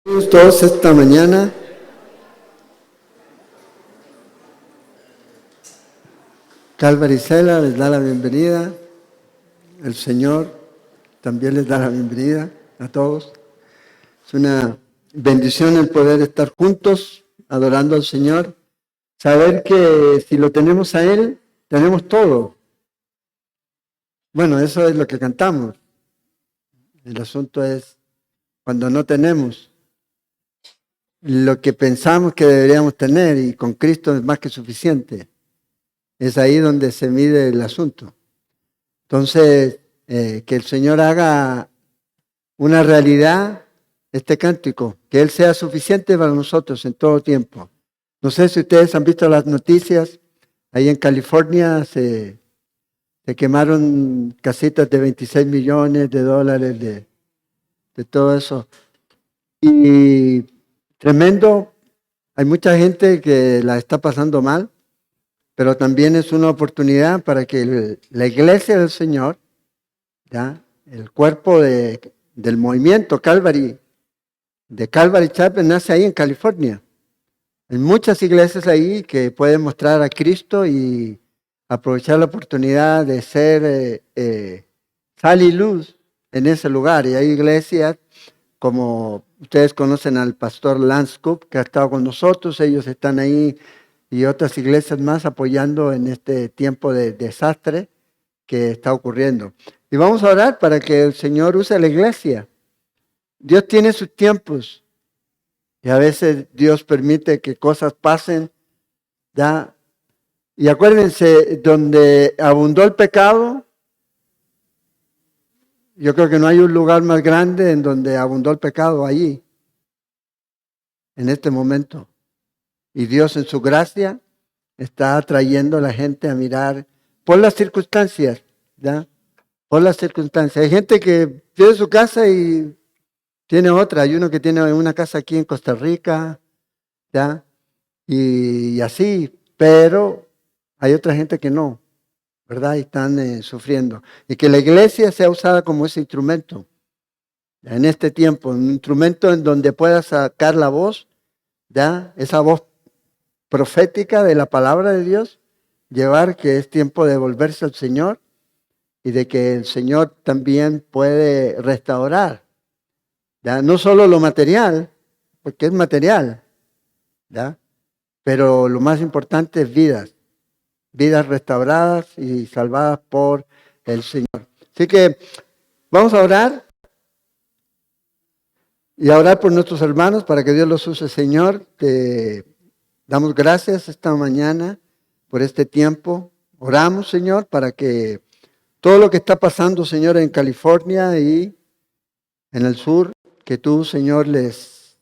Todos esta mañana. Calvary Cela les da la bienvenida. El Señor también les da la bienvenida a todos. Es una bendición el poder estar juntos adorando al Señor. Saber que si lo tenemos a Él, tenemos todo. Bueno, eso es lo que cantamos. El asunto es cuando no tenemos lo que pensamos que deberíamos tener, y con Cristo es más que suficiente. Es ahí donde se mide el asunto. Entonces, que el Señor haga una realidad este cántico, que Él sea suficiente para nosotros en todo tiempo. No sé si ustedes han visto las noticias, ahí en California se quemaron casitas de 26 millones de dólares de todo eso. Y tremendo, hay mucha gente que la está pasando mal, pero también es una oportunidad para que la iglesia del Señor, ¿ya? El cuerpo del movimiento Calvary, de Calvary Chapel, nace ahí en California. Hay muchas iglesias ahí que pueden mostrar a Cristo y aprovechar la oportunidad de ser sal y luz en ese lugar. Y hay iglesias como ustedes conocen al pastor Lance Cook, que ha estado con nosotros, ellos están ahí, y otras iglesias más apoyando en este tiempo de desastre que está ocurriendo. Y vamos a orar para que el Señor use la iglesia. Dios tiene sus tiempos y a veces Dios permite que cosas pasen, ¿ya? Y acuérdense, donde abundó el pecado, yo creo que no hay un lugar más grande en donde abundó el pecado allí, en este momento. Y Dios en su gracia está atrayendo a la gente a mirar por las circunstancias, ¿ya? Por las circunstancias. Hay gente que tiene su casa y tiene otra. Hay uno que tiene una casa aquí en Costa Rica, ¿ya? Y así, pero hay otra gente que no, ¿verdad? Y están sufriendo. Y que la iglesia sea usada como ese instrumento, ¿ya? En este tiempo, un instrumento en donde pueda sacar la voz, ¿ya? Esa voz profética de la palabra de Dios, llevar que es tiempo de volverse al Señor y de que el Señor también puede restaurar, ¿ya? No solo lo material, porque es material, ¿ya? Pero lo más importante es vidas restauradas y salvadas por el Señor. Así que vamos a orar y a orar por nuestros hermanos para que Dios los use, Señor. Te damos gracias esta mañana por este tiempo. Oramos, Señor, para que todo lo que está pasando, Señor, en California y en el sur, que tú, Señor, les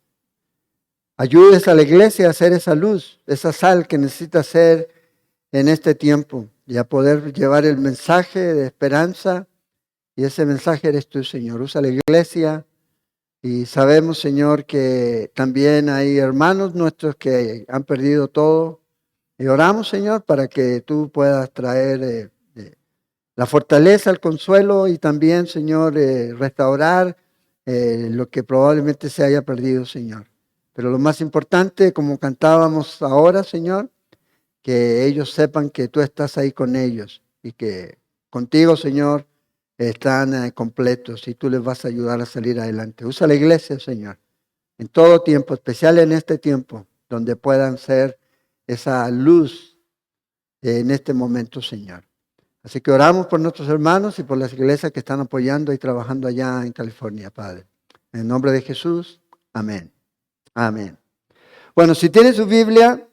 ayudes a la iglesia a hacer esa luz, esa sal que necesita ser en este tiempo y a poder llevar el mensaje de esperanza. Y ese mensaje eres tú, Señor. Usa la iglesia. Y sabemos, Señor, que también hay hermanos nuestros que han perdido todo. Y oramos, Señor, para que tú puedas traer la fortaleza, el consuelo y también, Señor, restaurar lo que probablemente se haya perdido, Señor. Pero lo más importante, como cantábamos ahora, Señor, que ellos sepan que tú estás ahí con ellos y que contigo, Señor, están completos y tú les vas a ayudar a salir adelante. Usa la iglesia, Señor, en todo tiempo, especial en este tiempo, donde puedan ser esa luz en este momento, Señor. Así que oramos por nuestros hermanos y por las iglesias que están apoyando y trabajando allá en California, Padre. En el nombre de Jesús, amén. Amén. Bueno, si tiene su Biblia,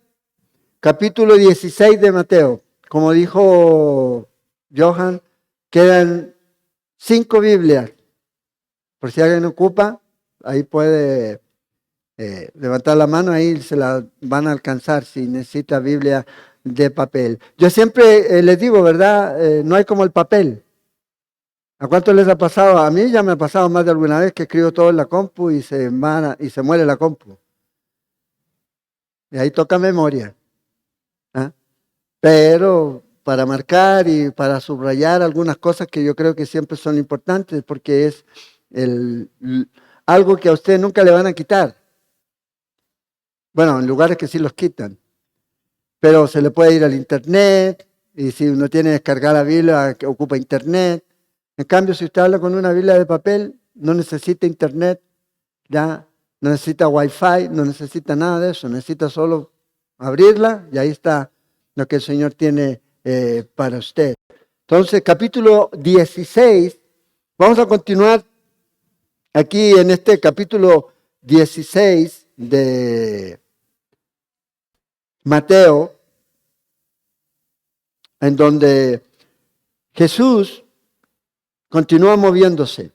capítulo 16 de Mateo. Como dijo Johan, quedan 5 Biblias. Por si alguien ocupa, ahí puede levantar la mano, ahí se la van a alcanzar si necesita Biblia de papel. Yo siempre les digo, ¿verdad? No hay como el papel. ¿A cuánto les ha pasado? A mí ya me ha pasado más de alguna vez que escribo todo en la compu y se muere la compu. Y ahí toca memoria. ¿Ah? Pero para marcar y para subrayar algunas cosas que yo creo que siempre son importantes, porque es algo que a usted nunca le van a quitar. Bueno, en lugares que sí los quitan. Pero se le puede ir al internet, y si uno tiene que descargar la Biblia, que ocupa internet. En cambio, si usted habla con una Biblia de papel, no necesita internet, ya no necesita wifi, no necesita nada de eso, necesita solo abrirla y ahí está lo que el Señor tiene para usted. Entonces, capítulo 16, vamos a continuar aquí en este capítulo 16 de Mateo, en donde Jesús continúa moviéndose.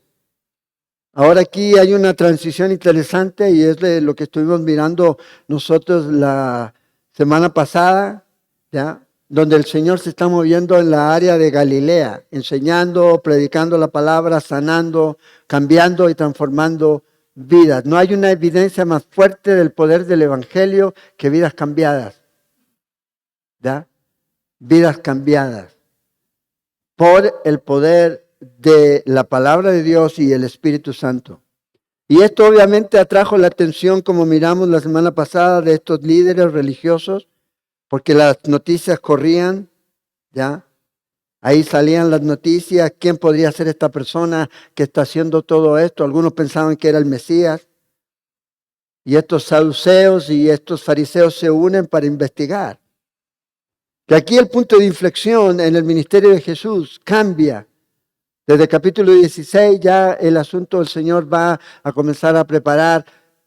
Ahora aquí hay una transición interesante y es de lo que estuvimos mirando nosotros la semana pasada, ¿ya? Donde el Señor se está moviendo en la área de Galilea, enseñando, predicando la palabra, sanando, cambiando y transformando vidas. No hay una evidencia más fuerte del poder del Evangelio que vidas cambiadas, ¿ya? Vidas cambiadas por el poder de la palabra de Dios y el Espíritu Santo. Y esto obviamente atrajo la atención, como miramos la semana pasada, de estos líderes religiosos, porque las noticias corrían, ¿ya? Ahí salían las noticias, ¿quién podría ser esta persona que está haciendo todo esto? Algunos pensaban que era el Mesías. Y estos saduceos y estos fariseos se unen para investigar. Que aquí el punto de inflexión en el ministerio de Jesús cambia. Desde el capítulo 16 ya el asunto del Señor va a comenzar a preparar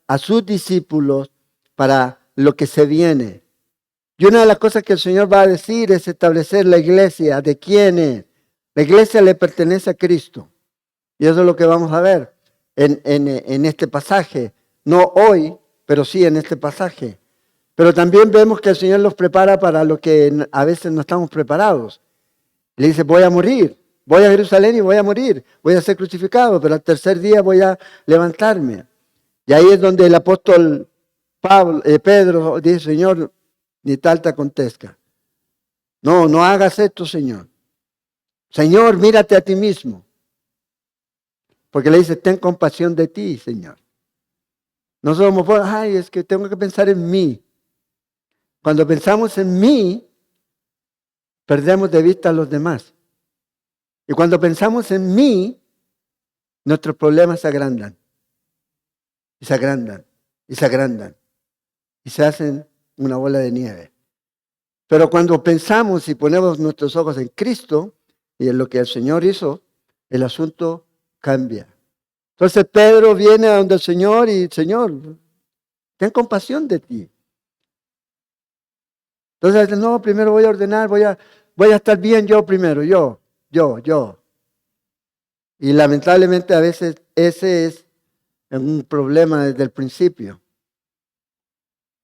a sus discípulos para lo que se viene. Y una de las cosas que el Señor va a decir es establecer la iglesia. ¿De quién es? La iglesia le pertenece a Cristo. Y eso es lo que vamos a ver en este pasaje. No hoy, pero sí en este pasaje. Pero también vemos que el Señor los prepara para lo que a veces no estamos preparados. Le dice, voy a morir, voy a Jerusalén y voy a morir, voy a ser crucificado, pero al tercer día voy a levantarme. Y ahí es donde el apóstol Pedro dice, Señor, ni tal te acontezca. No, no hagas esto, Señor. Señor, mírate a ti mismo. Porque le dice, ten compasión de ti, Señor. No somos, ay, es que tengo que pensar en mí. Cuando pensamos en mí, perdemos de vista a los demás. Y cuando pensamos en mí, nuestros problemas se agrandan. Y se agrandan. Y se agrandan. Y se hacen una bola de nieve. Pero cuando pensamos y ponemos nuestros ojos en Cristo y en lo que el Señor hizo, el asunto cambia. Entonces Pedro viene a donde el Señor y, Señor, ten compasión de ti. Entonces, no, primero voy a ordenar, voy a estar bien yo primero, yo. Y lamentablemente a veces ese es un problema desde el principio.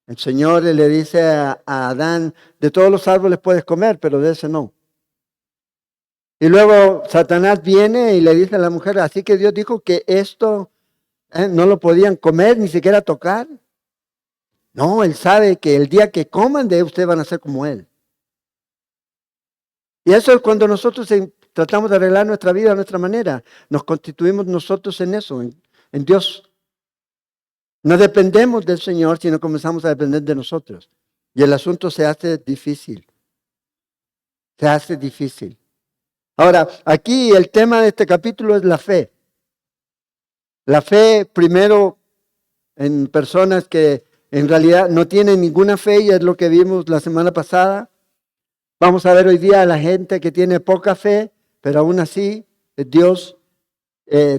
El Señor le dice a Adán, de todos los árboles puedes comer, pero de ese no. Y luego Satanás viene y le dice a la mujer, así que Dios dijo que esto no lo podían comer, ni siquiera tocar. No, Él sabe que el día que coman de ustedes van a ser como Él. Y eso es cuando nosotros tratamos de arreglar nuestra vida a nuestra manera. Nos constituimos nosotros en eso, en Dios. No dependemos del Señor, sino comenzamos a depender de nosotros. Y el asunto se hace difícil. Se hace difícil. Ahora, aquí el tema de este capítulo es la fe. La fe, primero, en personas que en realidad no tienen ninguna fe, y es lo que vimos la semana pasada. Vamos a ver hoy día a la gente que tiene poca fe, pero aún así Dios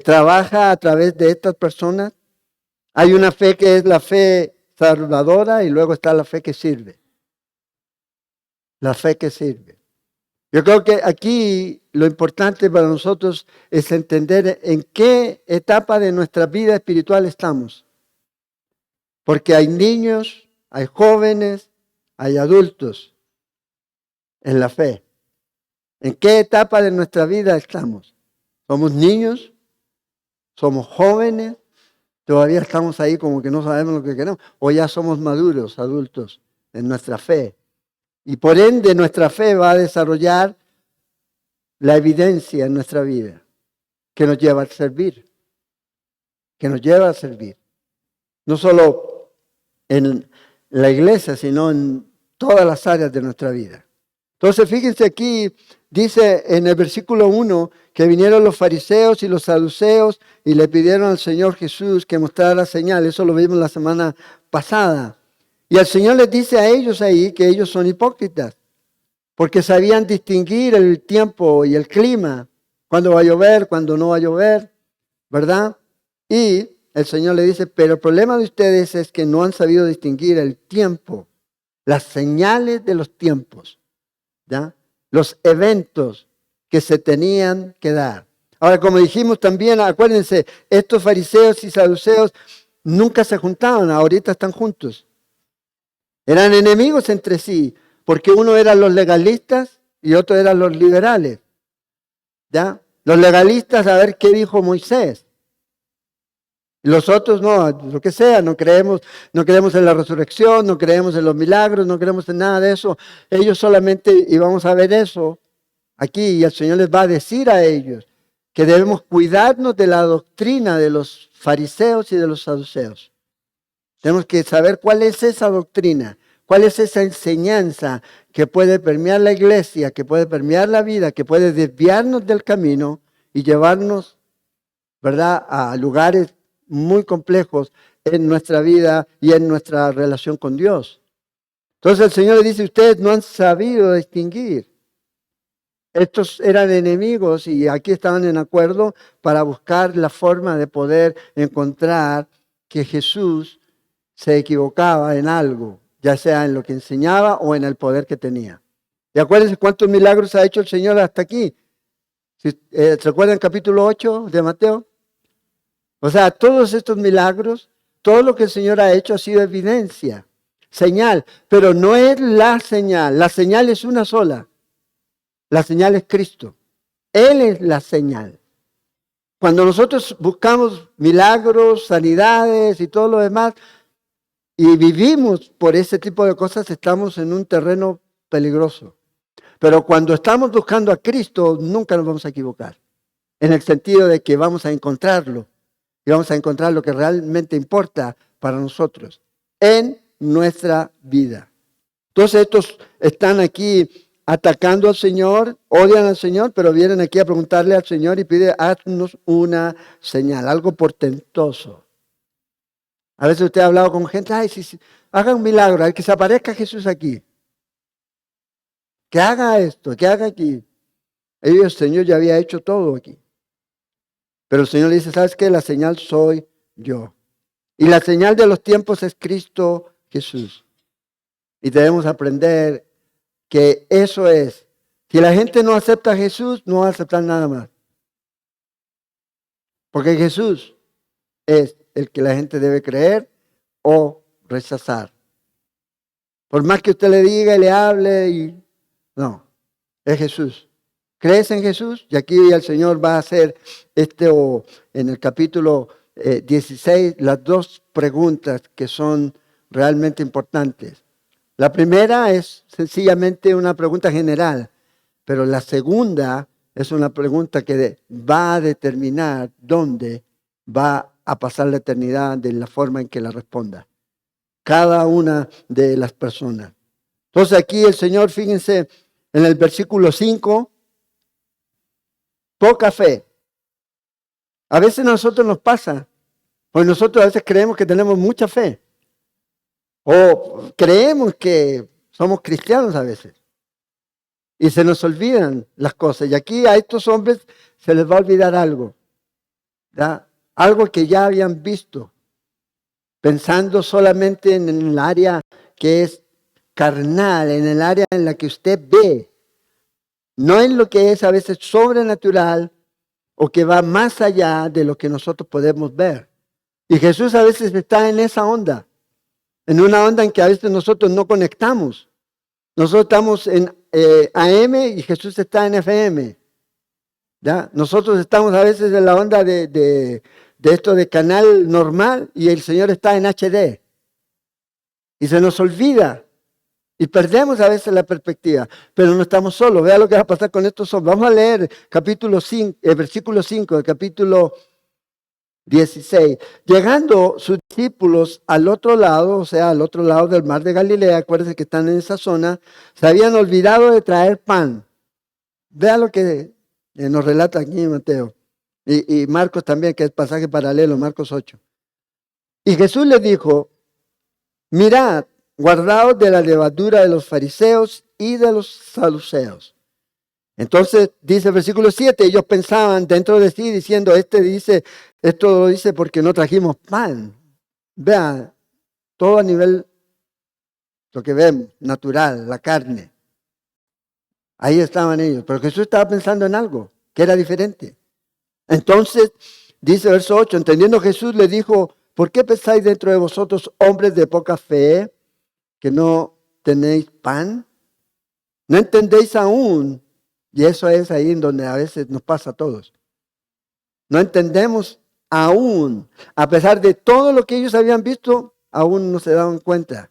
trabaja a través de estas personas. Hay una fe que es la fe salvadora y luego está la fe que sirve. La fe que sirve. Yo creo que aquí lo importante para nosotros es entender en qué etapa de nuestra vida espiritual estamos. Porque hay niños, hay jóvenes, hay adultos en la fe. ¿En qué etapa de nuestra vida estamos? ¿Somos niños? ¿Somos jóvenes? Todavía estamos ahí como que no sabemos lo que queremos. ¿O ya somos maduros, adultos, en nuestra fe? Y por ende nuestra fe va a desarrollar la evidencia en nuestra vida que nos lleva a servir. Que nos lleva a servir. No solo en en la iglesia, sino en todas las áreas de nuestra vida. Entonces, fíjense aquí, dice en el versículo 1 que vinieron los fariseos y los saduceos y le pidieron al Señor Jesús que mostrara la señal. Eso lo vimos la semana pasada. Y el Señor les dice a ellos ahí que ellos son hipócritas, porque sabían distinguir el tiempo y el clima, cuándo va a llover, cuándo no va a llover, ¿verdad? Y el Señor le dice, pero el problema de ustedes es que no han sabido distinguir el tiempo, las señales de los tiempos, ¿ya? Los eventos que se tenían que dar. Ahora, como dijimos también, acuérdense, estos fariseos y saduceos nunca se juntaban, ahorita están juntos. Eran enemigos entre sí, porque uno eran los legalistas y otro eran los liberales. ¿Ya? Los legalistas a ver qué dijo Moisés. Los otros no, lo que sea, no creemos en la resurrección, no creemos en los milagros, no creemos en nada de eso. Ellos solamente, y vamos a ver eso aquí, y el Señor les va a decir a ellos que debemos cuidarnos de la doctrina de los fariseos y de los saduceos. Tenemos que saber cuál es esa doctrina, cuál es esa enseñanza que puede permear la iglesia, que puede permear la vida, que puede desviarnos del camino y llevarnos, ¿verdad?, a lugares muy complejos en nuestra vida y en nuestra relación con Dios. Entonces el Señor le dice, ustedes no han sabido distinguir. Estos eran enemigos y aquí estaban en acuerdo para buscar la forma de poder encontrar que Jesús se equivocaba en algo, ya sea en lo que enseñaba o en el poder que tenía. Y acuérdense cuántos milagros ha hecho el Señor hasta aquí. ¿Se acuerdan el capítulo 8 de Mateo? O sea, todos estos milagros, todo lo que el Señor ha hecho ha sido evidencia, señal, pero no es la señal es una sola. La señal es Cristo. Él es la señal. Cuando nosotros buscamos milagros, sanidades y todo lo demás, y vivimos por ese tipo de cosas, estamos en un terreno peligroso. Pero cuando estamos buscando a Cristo, nunca nos vamos a equivocar. En el sentido de que vamos a encontrarlo. Y vamos a encontrar lo que realmente importa para nosotros en nuestra vida. Entonces estos están aquí atacando al Señor, odian al Señor, pero vienen aquí a preguntarle al Señor y pide, haznos una señal, algo portentoso. A veces usted ha hablado con gente, ay, sí, haga un milagro, que se aparezca Jesús aquí. Que haga esto, que haga aquí. El Señor ya había hecho todo aquí. Pero el Señor le dice, ¿sabes qué? La señal soy yo. Y la señal de los tiempos es Cristo Jesús. Y debemos aprender que eso es. Si la gente no acepta a Jesús, no va a aceptar nada más. Porque Jesús es el que la gente debe creer o rechazar. Por más que usted le diga y le hable, no, es Jesús. ¿Crees en Jesús? Y aquí el Señor va a hacer en el capítulo 16 las dos preguntas que son realmente importantes. La primera es sencillamente una pregunta general, pero la segunda es una pregunta que va a determinar dónde va a pasar la eternidad de la forma en que la responda cada una de las personas. Entonces aquí el Señor, fíjense, en el versículo 5, poca fe. A veces a nosotros nos pasa, pues nosotros a veces creemos que tenemos mucha fe. O creemos que somos cristianos a veces. Y se nos olvidan las cosas. Y aquí a estos hombres se les va a olvidar algo. ¿Ya? Algo que ya habían visto. Pensando solamente en el área que es carnal, en el área en la que usted ve. No en lo que es a veces sobrenatural o que va más allá de lo que nosotros podemos ver. Y Jesús a veces está en esa onda. En una onda en que a veces nosotros no conectamos. Nosotros estamos en AM y Jesús está en FM. ¿Ya? Nosotros estamos a veces en la onda de esto de canal normal y el Señor está en HD. Y se nos olvida. Y perdemos a veces la perspectiva. Pero no estamos solos. Vea lo que va a pasar con estos hombres. Vamos a leer capítulo 5, versículo 5 del capítulo 16. Llegando sus discípulos al otro lado, o sea, al otro lado del mar de Galilea, acuérdense que están en esa zona, se habían olvidado de traer pan. Vea lo que nos relata aquí Mateo. Y Marcos también, que es pasaje paralelo, Marcos 8. Y Jesús les dijo, mirad, guardaos de la levadura de los fariseos y de los saduceos. Entonces dice el versículo 7, ellos pensaban dentro de sí diciendo, esto lo dice porque no trajimos pan. Vea, todo a nivel, lo que vemos, natural, la carne. Ahí estaban ellos, pero Jesús estaba pensando en algo que era diferente. Entonces, dice verso 8, entendiendo Jesús le dijo, ¿por qué pensáis dentro de vosotros, hombres de poca fe, que no tenéis pan? ¿No entendéis aún? Y eso es ahí en donde a veces nos pasa a todos. No entendemos aún, a pesar de todo lo que ellos habían visto, aún no se daban cuenta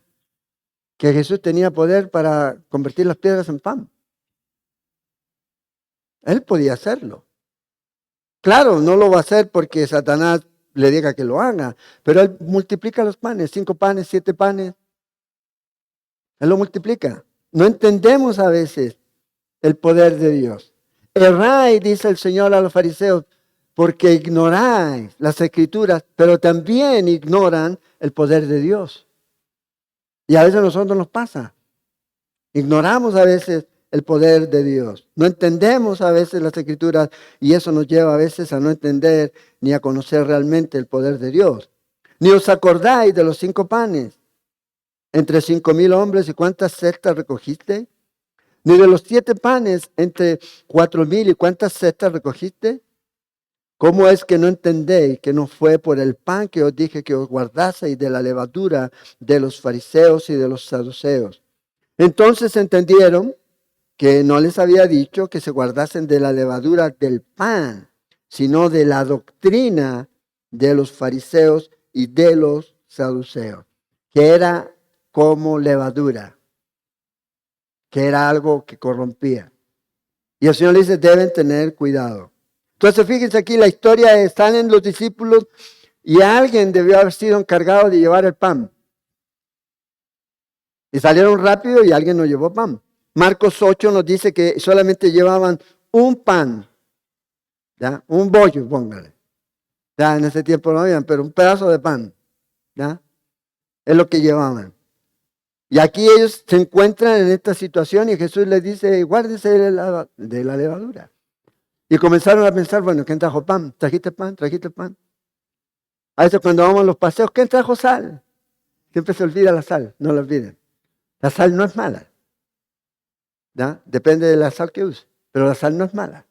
que Jesús tenía poder para convertir las piedras en pan. Él podía hacerlo. Claro, no lo va a hacer porque Satanás le diga que lo haga, pero Él multiplica los panes, 5 panes, 7 panes. Él lo multiplica. No entendemos a veces el poder de Dios. Erráis, dice el Señor a los fariseos, porque ignoráis las escrituras, pero también ignoran el poder de Dios. Y a veces a nosotros nos pasa. Ignoramos a veces el poder de Dios. No entendemos a veces las escrituras y eso nos lleva a veces a no entender ni a conocer realmente el poder de Dios. Ni os acordáis de los 5 panes entre 5,000 hombres y cuántas cestas recogiste. Ni de los 7 panes entre 4,000 y cuántas cestas recogiste. ¿Cómo es que no entendéis que no fue por el pan que os dije que os guardaseis de la levadura de los fariseos y de los saduceos? Entonces entendieron que no les había dicho que se guardasen de la levadura del pan, sino de la doctrina de los fariseos y de los saduceos, que era como levadura, que era algo que corrompía. Y el Señor le dice, deben tener cuidado. Entonces fíjense aquí, la historia están en los discípulos y alguien debió haber sido encargado de llevar el pan. Y salieron rápido y alguien nos llevó pan. Marcos 8 nos dice que solamente llevaban un pan, ¿ya? Un bollo, póngale. Ya en ese tiempo no habían, pero un pedazo de pan, ¿ya? Es lo que llevaban. Y aquí ellos se encuentran en esta situación y Jesús les dice, guárdese de la levadura. Y comenzaron a pensar, bueno, ¿quién trajo pan? ¿Trajiste pan? ¿Trajiste pan? A veces cuando vamos a los paseos, ¿quién trajo sal? Siempre se olvida la sal, no la olviden. La sal no es mala. ¿Ya? Depende de la sal que use, pero la sal no es mala.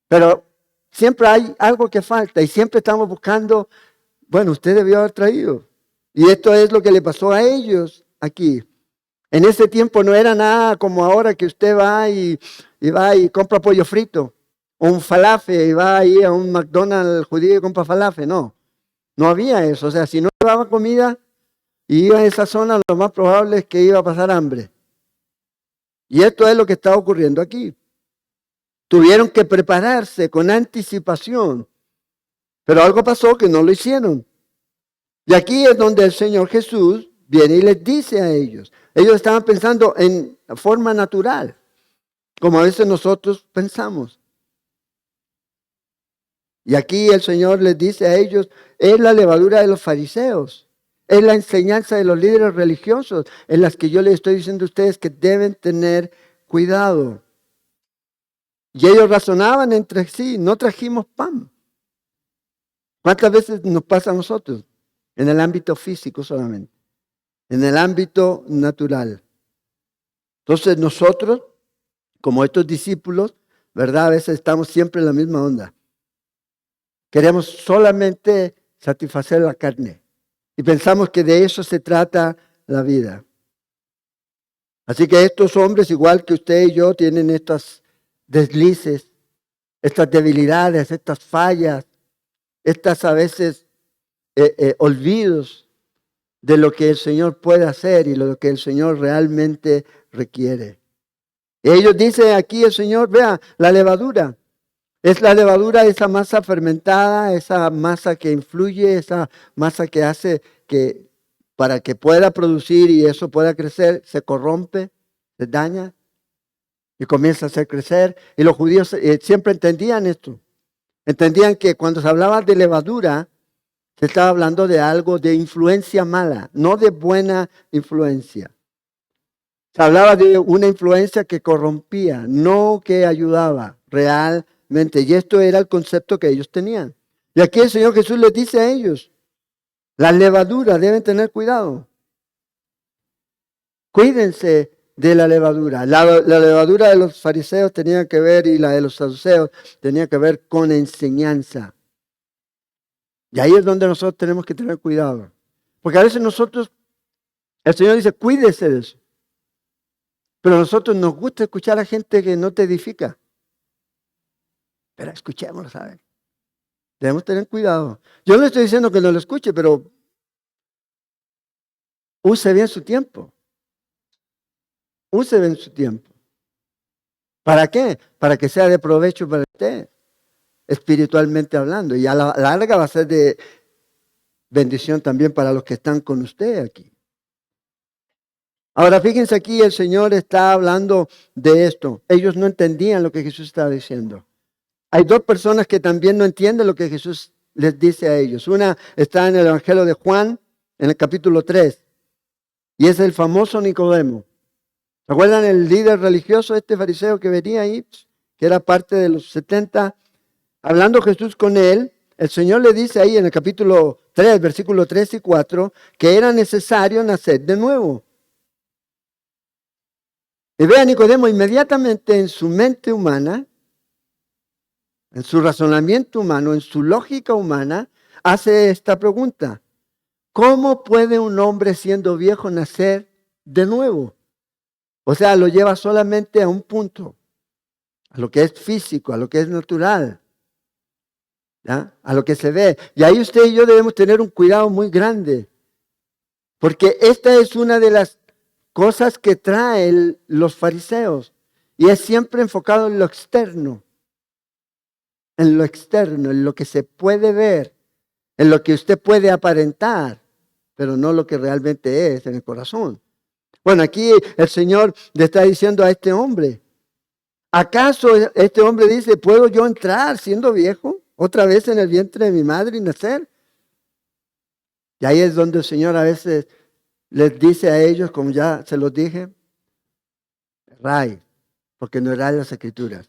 Pero siempre hay algo que falta y siempre estamos buscando, bueno, usted debió haber traído. Y esto es lo que le pasó a ellos aquí. En ese tiempo no era nada como ahora que usted va y compra pollo frito o un falafel y va ahí a un McDonald's judío y compra falafel. No, no había eso. O sea, si no llevaba comida y iba a esa zona, lo más probable es que iba a pasar hambre. Y esto es lo que está ocurriendo aquí. Tuvieron que prepararse con anticipación, pero algo pasó que no lo hicieron. Y aquí es donde el Señor Jesús viene y les dice a ellos. Ellos estaban pensando en forma natural, como a veces nosotros pensamos. Y aquí el Señor les dice a ellos, es la levadura de los fariseos. Es la enseñanza de los líderes religiosos en las que yo les estoy diciendo a ustedes que deben tener cuidado. Y ellos razonaban entre sí, no trajimos pan. ¿Cuántas veces nos pasa a nosotros? En el ámbito físico solamente, en el ámbito natural. Entonces nosotros, como estos discípulos, ¿verdad? A veces estamos siempre en la misma onda. Queremos solamente satisfacer la carne. Y pensamos que de eso se trata la vida. Así que estos hombres, igual que usted y yo, tienen estas deslices, estas debilidades, estas fallas, estas a veces olvidos de lo que el Señor puede hacer y lo que el Señor realmente requiere. Ellos dicen aquí el Señor, vea, la levadura. Es la levadura, esa masa fermentada, esa masa que influye, esa masa que hace que para que pueda producir y eso pueda crecer, se corrompe, se daña y comienza a hacer crecer. Y los judíos siempre entendían esto. Entendían que cuando se hablaba de levadura, se estaba hablando de algo de influencia mala, no de buena influencia. Se hablaba de una influencia que corrompía, no que ayudaba realmente. Y esto era el concepto que ellos tenían. Y aquí el Señor Jesús les dice a ellos, las levaduras deben tener cuidado. Cuídense de la levadura. La levadura de los fariseos tenía que ver y la de los saduceos tenía que ver con enseñanza. Y ahí es donde nosotros tenemos que tener cuidado. Porque a veces nosotros, el Señor dice, cuídese de eso. Pero a nosotros nos gusta escuchar a gente que no te edifica. Pero escuchémoslo, ¿sabes? Debemos tener cuidado. Yo no le estoy diciendo que no lo escuche, pero use bien su tiempo. Use bien su tiempo. ¿Para qué? Para que sea de provecho para usted, espiritualmente hablando. Y a la larga va a ser de bendición también para los que están con usted aquí. Ahora fíjense aquí, el Señor está hablando de esto. Ellos no entendían lo que Jesús estaba diciendo. Hay dos personas que también no entienden lo que Jesús les dice a ellos. Una está en el Evangelio de Juan, en el capítulo 3, y es el famoso Nicodemo. ¿Se acuerdan el líder religioso, este fariseo que venía ahí, que era parte de los 70? Hablando Jesús con él, el Señor le dice ahí en el capítulo 3, versículos 3 y 4, que era necesario nacer de nuevo. Y ve a Nicodemo inmediatamente en su mente humana, en su razonamiento humano, en su lógica humana, hace esta pregunta. ¿Cómo puede un hombre siendo viejo nacer de nuevo? O sea, lo lleva solamente a un punto, a lo que es físico, a lo que es natural, ¿ya? A lo que se ve. Y ahí usted y yo debemos tener un cuidado muy grande, porque esta es una de las cosas que traen los fariseos, y es siempre enfocado en lo externo, en lo que se puede ver, en lo que usted puede aparentar, pero no lo que realmente es en el corazón. Bueno, aquí el Señor le está diciendo a este hombre, ¿acaso este hombre dice, ¿puedo yo entrar siendo viejo otra vez en el vientre de mi madre y nacer? Y ahí es donde el Señor a veces les dice a ellos, como ya se los dije, erráis, porque no erráis las Escrituras.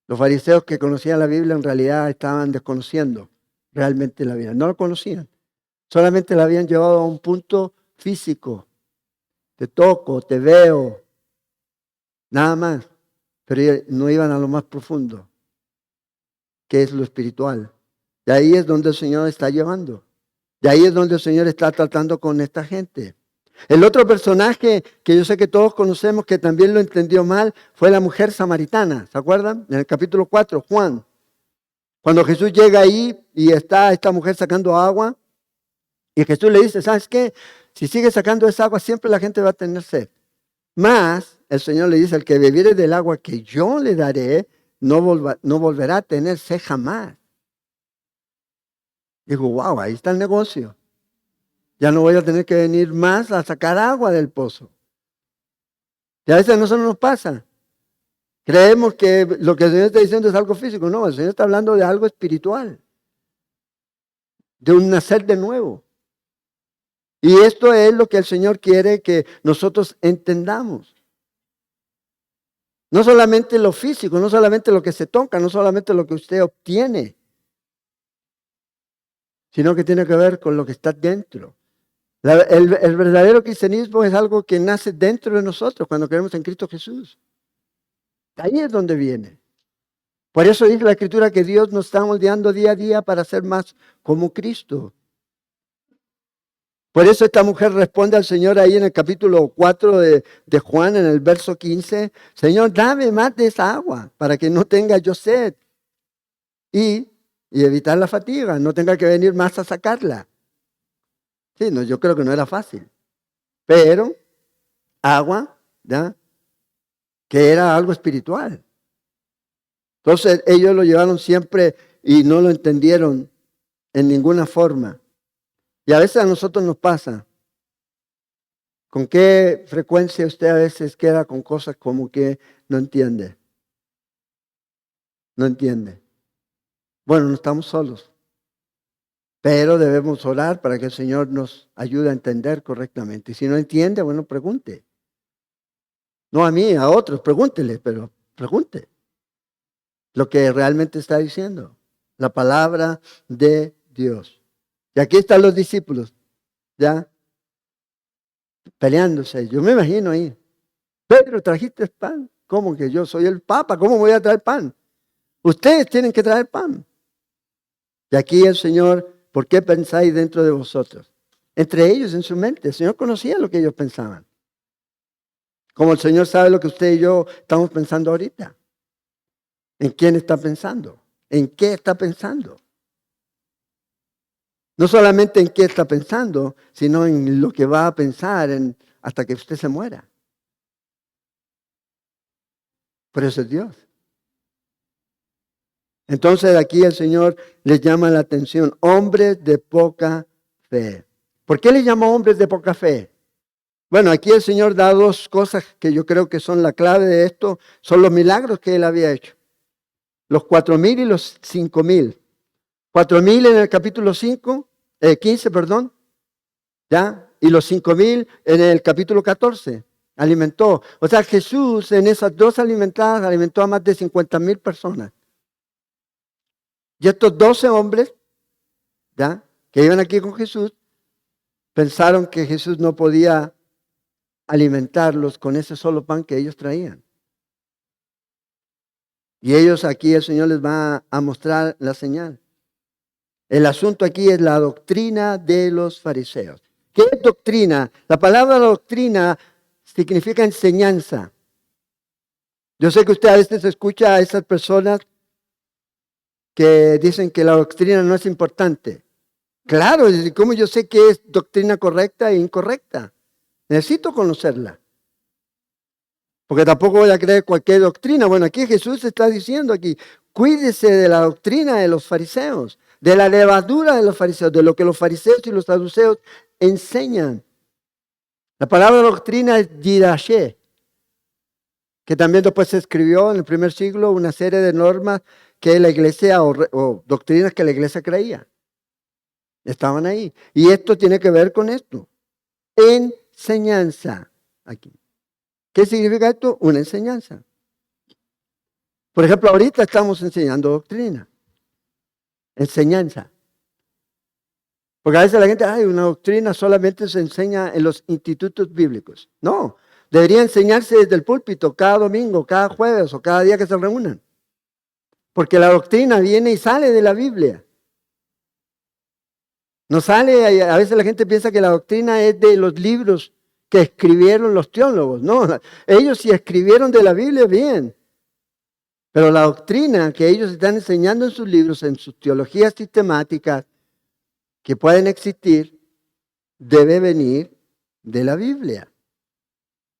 Los fariseos que conocían la Biblia en realidad estaban desconociendo realmente la Biblia. No lo conocían. Solamente la habían llevado a un punto físico. Te toco, te veo, nada más. Pero no iban a lo más profundo, que es lo espiritual. Y ahí es donde el Señor está llevando. Y ahí es donde el Señor está tratando con esta gente. El otro personaje que yo sé que todos conocemos que también lo entendió mal fue la mujer samaritana. ¿Se acuerdan? En el capítulo 4, Juan. Cuando Jesús llega ahí y está esta mujer sacando agua, y Jesús le dice, ¿sabes qué? Si sigue sacando esa agua, siempre la gente va a tener sed. Mas, el Señor le dice, el que bebiere del agua que yo le daré, no volverá a tener sed jamás. Digo, wow, ahí está el negocio. Ya no voy a tener que venir más a sacar agua del pozo. Y a veces a nosotros nos pasa. Creemos que lo que el Señor está diciendo es algo físico. No, el Señor está hablando de algo espiritual. De un nacer de nuevo. Y esto es lo que el Señor quiere que nosotros entendamos. No solamente lo físico, no solamente lo que se toca, no solamente lo que usted obtiene, sino que tiene que ver con lo que está dentro. El verdadero cristianismo es algo que nace dentro de nosotros cuando creemos en Cristo Jesús. Ahí es donde viene. Por eso dice la Escritura que Dios nos está moldeando día a día para ser más como Cristo. Por eso esta mujer responde al Señor ahí en el capítulo 4 de Juan, en el verso 15. Señor, dame más de esa agua para que no tenga yo sed. Y evitar la fatiga, no tenga que venir más a sacarla. Sí, no, yo creo que no era fácil. Pero agua, ¿ya? Que era algo espiritual. Entonces ellos lo llevaron siempre y no lo entendieron en ninguna forma. Y a veces a nosotros nos pasa. ¿Con qué frecuencia usted a veces queda con cosas como que no entiende? No entiende. Bueno, no estamos solos, pero debemos orar para que el Señor nos ayude a entender correctamente. Y si no entiende, bueno, pregunte. No a mí, a otros, pregúntele, pero pregunte lo que realmente está diciendo. La palabra de Dios. Y aquí están los discípulos, ya peleándose. Yo me imagino ahí. Pedro, ¿trajiste pan? ¿Cómo que yo soy el Papa? ¿Cómo voy a traer pan? Ustedes tienen que traer pan. Y aquí el Señor, ¿por qué pensáis dentro de vosotros? Entre ellos, en su mente. El Señor conocía lo que ellos pensaban. Como el Señor sabe lo que usted y yo estamos pensando ahorita. ¿En quién está pensando? ¿En qué está pensando? No solamente en qué está pensando, sino en lo que va a pensar hasta que usted se muera. Por eso es Dios. Entonces aquí el Señor les llama la atención, hombres de poca fe. ¿Por qué les llamó hombres de poca fe? Bueno, aquí el Señor da dos cosas que yo creo que son la clave de esto, son los milagros que Él había hecho. Los 4,000 y los 5,000. 4,000 en el capítulo 15, perdón, ¿ya? Y los 5,000 en el capítulo 14. Alimentó. O sea, Jesús en esas dos alimentadas alimentó a más de 50,000 personas. Y estos 12 hombres, ¿ya?, que iban aquí con Jesús, pensaron que Jesús no podía alimentarlos con ese solo pan que ellos traían. Y ellos aquí el Señor les va a mostrar la señal. El asunto aquí es la doctrina de los fariseos. ¿Qué es doctrina? La palabra doctrina significa enseñanza. Yo sé que usted a veces escucha a esas personas que dicen que la doctrina no es importante. Claro, ¿cómo yo sé qué es doctrina correcta e incorrecta? Necesito conocerla. Porque tampoco voy a creer cualquier doctrina. Bueno, aquí Jesús está diciendo aquí, cuídese de la doctrina de los fariseos, de la levadura de los fariseos, de lo que los fariseos y los saduceos enseñan. La palabra doctrina es didache, que también después se escribió en el primer siglo una serie de normas que la iglesia o doctrinas que la iglesia creía. Estaban ahí. Y esto tiene que ver con esto. Enseñanza. Aquí. ¿Qué significa esto? Una enseñanza. Por ejemplo, ahorita estamos enseñando doctrina. Enseñanza. Porque a veces la gente, una doctrina solamente se enseña en los institutos bíblicos. No, debería enseñarse desde el púlpito cada domingo, cada jueves o cada día que se reúnan. Porque la doctrina viene y sale de la Biblia. No sale, a veces la gente piensa que la doctrina es de los libros que escribieron los teólogos. No, ellos sí escribieron de la Biblia bien. Pero la doctrina que ellos están enseñando en sus libros, en sus teologías sistemáticas, que pueden existir, debe venir de la Biblia.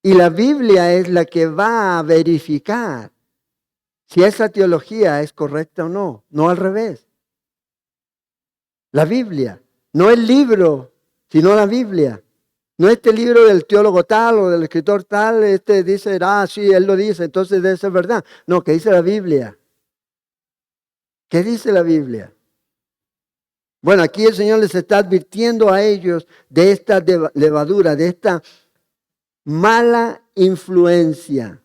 Y la Biblia es la que va a verificar si esa teología es correcta o no, no al revés. La Biblia, no el libro, sino la Biblia. No este libro del teólogo tal o del escritor tal, dice, sí, él lo dice, entonces debe ser verdad. No, ¿qué dice la Biblia? ¿Qué dice la Biblia? Bueno, aquí el Señor les está advirtiendo a ellos de esta levadura, de esta mala influencia.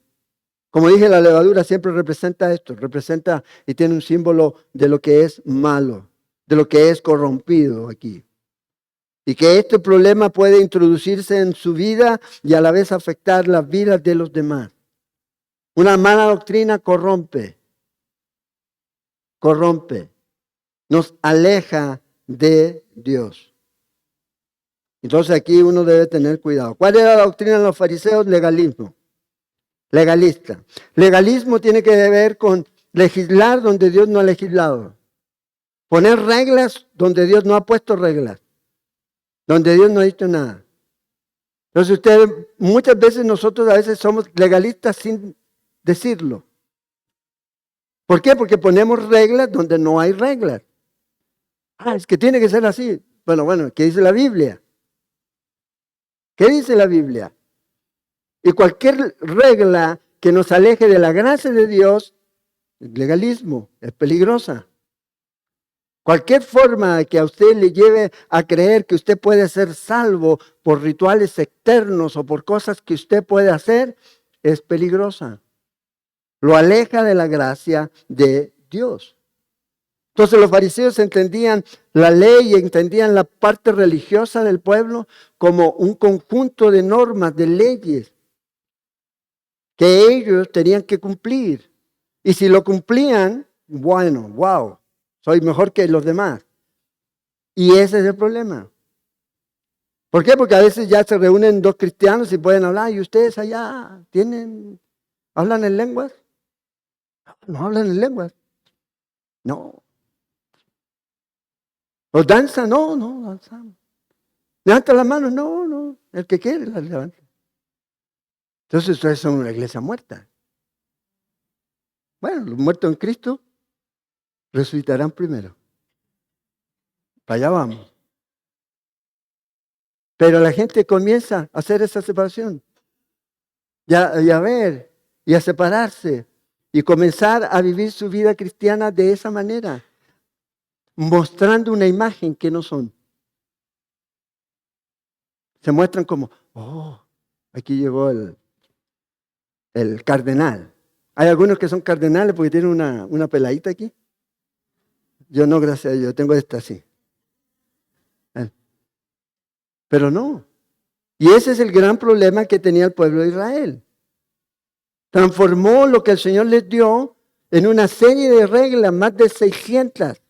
Como dije, la levadura siempre representa esto, representa y tiene un símbolo de lo que es malo, de lo que es corrompido aquí. Y que este problema puede introducirse en su vida y a la vez afectar las vidas de los demás. Una mala doctrina corrompe, nos aleja de Dios. Entonces aquí uno debe tener cuidado. ¿Cuál era la doctrina de los fariseos? Legalismo. Legalista. Legalismo tiene que ver con legislar donde Dios no ha legislado. Poner reglas donde Dios no ha puesto reglas. Donde Dios no ha dicho nada. Entonces muchas veces nosotros a veces somos legalistas sin decirlo. ¿Por qué? Porque ponemos reglas donde no hay reglas. Es que tiene que ser así. Bueno, ¿qué dice la Biblia? ¿Qué dice la Biblia? Y cualquier regla que nos aleje de la gracia de Dios, el legalismo, es peligrosa. Cualquier forma que a usted le lleve a creer que usted puede ser salvo por rituales externos o por cosas que usted puede hacer, es peligrosa. Lo aleja de la gracia de Dios. Entonces los fariseos entendían la ley y entendían la parte religiosa del pueblo como un conjunto de normas, de leyes que ellos tenían que cumplir. Y si lo cumplían, bueno, wow, soy mejor que los demás. Y ese es el problema. ¿Por qué? Porque a veces ya se reúnen dos cristianos y pueden hablar, y ustedes allá hablan en lenguas. No hablan en lenguas. No. ¿O danzan? No danzamos. ¿Levanta las manos? No. El que quiere las levanta. Entonces ustedes son una iglesia muerta. Bueno, los muertos en Cristo resucitarán primero. Para allá vamos. Pero la gente comienza a hacer esa separación. Y a ver, y a separarse. Y comenzar a vivir su vida cristiana de esa manera. Mostrando una imagen que no son. Se muestran como, aquí llegó el cardenal. Hay algunos que son cardenales porque tienen una peladita aquí. Yo no, gracias a Dios, tengo esta así. Pero no. Y ese es el gran problema que tenía el pueblo de Israel. Transformó lo que el Señor les dio en una serie de reglas, más de 600.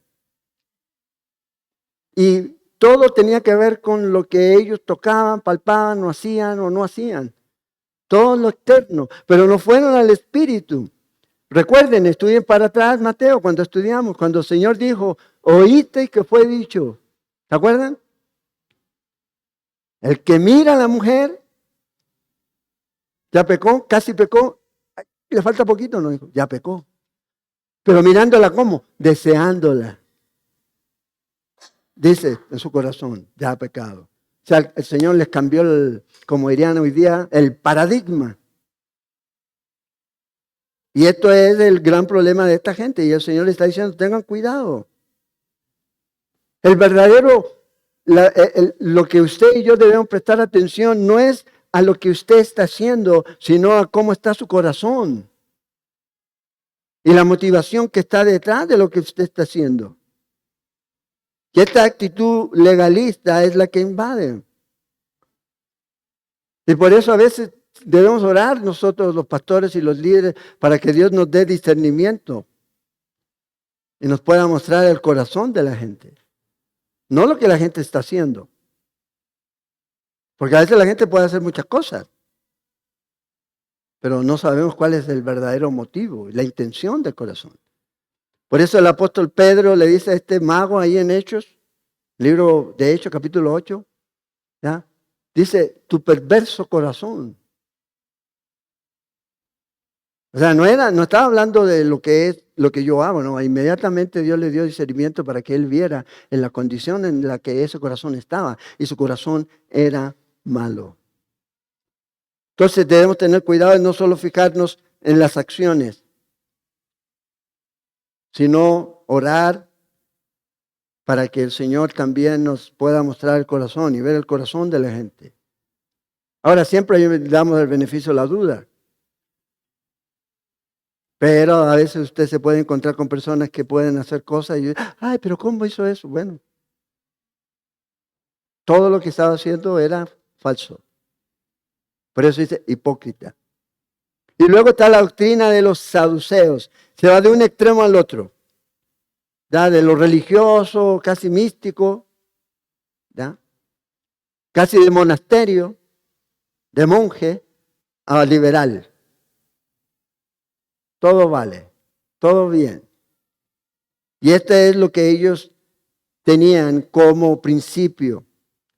Y todo tenía que ver con lo que ellos tocaban, palpaban, o no hacían. Todo lo externo, pero no fueron al Espíritu. Recuerden, estudien para atrás Mateo cuando estudiamos, cuando el Señor dijo, oísteis que fue dicho. ¿Se acuerdan? El que mira a la mujer, ya pecó, casi pecó, le falta poquito, no dijo, ya pecó. Pero mirándola ¿cómo? Deseándola. Dice en su corazón, ya ha pecado. O sea, el Señor les cambió, como dirían hoy día, el paradigma. Y esto es el gran problema de esta gente. Y el Señor le está diciendo, tengan cuidado. El verdadero, lo que usted y yo debemos prestar atención no es a lo que usted está haciendo, sino a cómo está su corazón. Y la motivación que está detrás de lo que usted está haciendo. Y esta actitud legalista es la que invade. Y por eso a veces debemos orar nosotros, los pastores y los líderes, para que Dios nos dé discernimiento y nos pueda mostrar el corazón de la gente. No lo que la gente está haciendo. Porque a veces la gente puede hacer muchas cosas, pero no sabemos cuál es el verdadero motivo, la intención del corazón. Por eso el apóstol Pedro le dice a este mago ahí en Hechos, libro de Hechos, capítulo 8, ¿ya? Dice, tu perverso corazón. O sea, no estaba hablando de lo que es lo que yo hago, ¿no? Inmediatamente Dios le dio discernimiento para que él viera en la condición en la que ese corazón estaba. Y su corazón era malo. Entonces debemos tener cuidado de no solo fijarnos en las acciones, sino orar para que el Señor también nos pueda mostrar el corazón y ver el corazón de la gente. Ahora siempre damos el beneficio de la duda. Pero a veces usted se puede encontrar con personas que pueden hacer cosas y ay, pero ¿cómo hizo eso? Bueno, todo lo que estaba haciendo era falso. Por eso dice hipócrita. Y luego está la doctrina de los saduceos. Se va de un extremo al otro. ¿Ya? De lo religioso, casi místico, ¿ya? Casi de monasterio, de monje, a liberal. Todo vale, todo bien. Y este es lo que ellos tenían como principio.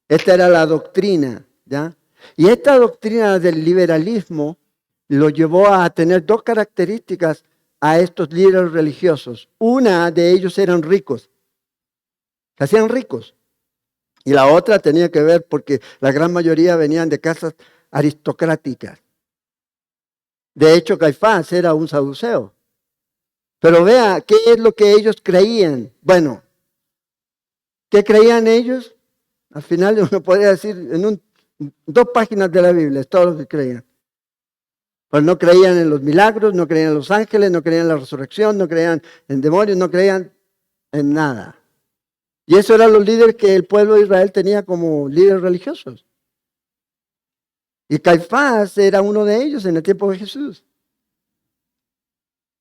Esta era la doctrina, ¿ya? Y esta doctrina del liberalismo lo llevó a tener dos características a estos líderes religiosos. Una de ellos eran ricos, se hacían ricos. Y la otra tenía que ver porque la gran mayoría venían de casas aristocráticas. De hecho, Caifás era un saduceo. Pero vea, ¿qué es lo que ellos creían? Bueno, ¿qué creían ellos? Al final uno podría decir en 2 páginas de la Biblia, es todo lo que creían. Pues no creían en los milagros, no creían en los ángeles, no creían en la resurrección, no creían en demonios, no creían en nada. Y eso eran los líderes que el pueblo de Israel tenía como líderes religiosos. Y Caifás era uno de ellos en el tiempo de Jesús.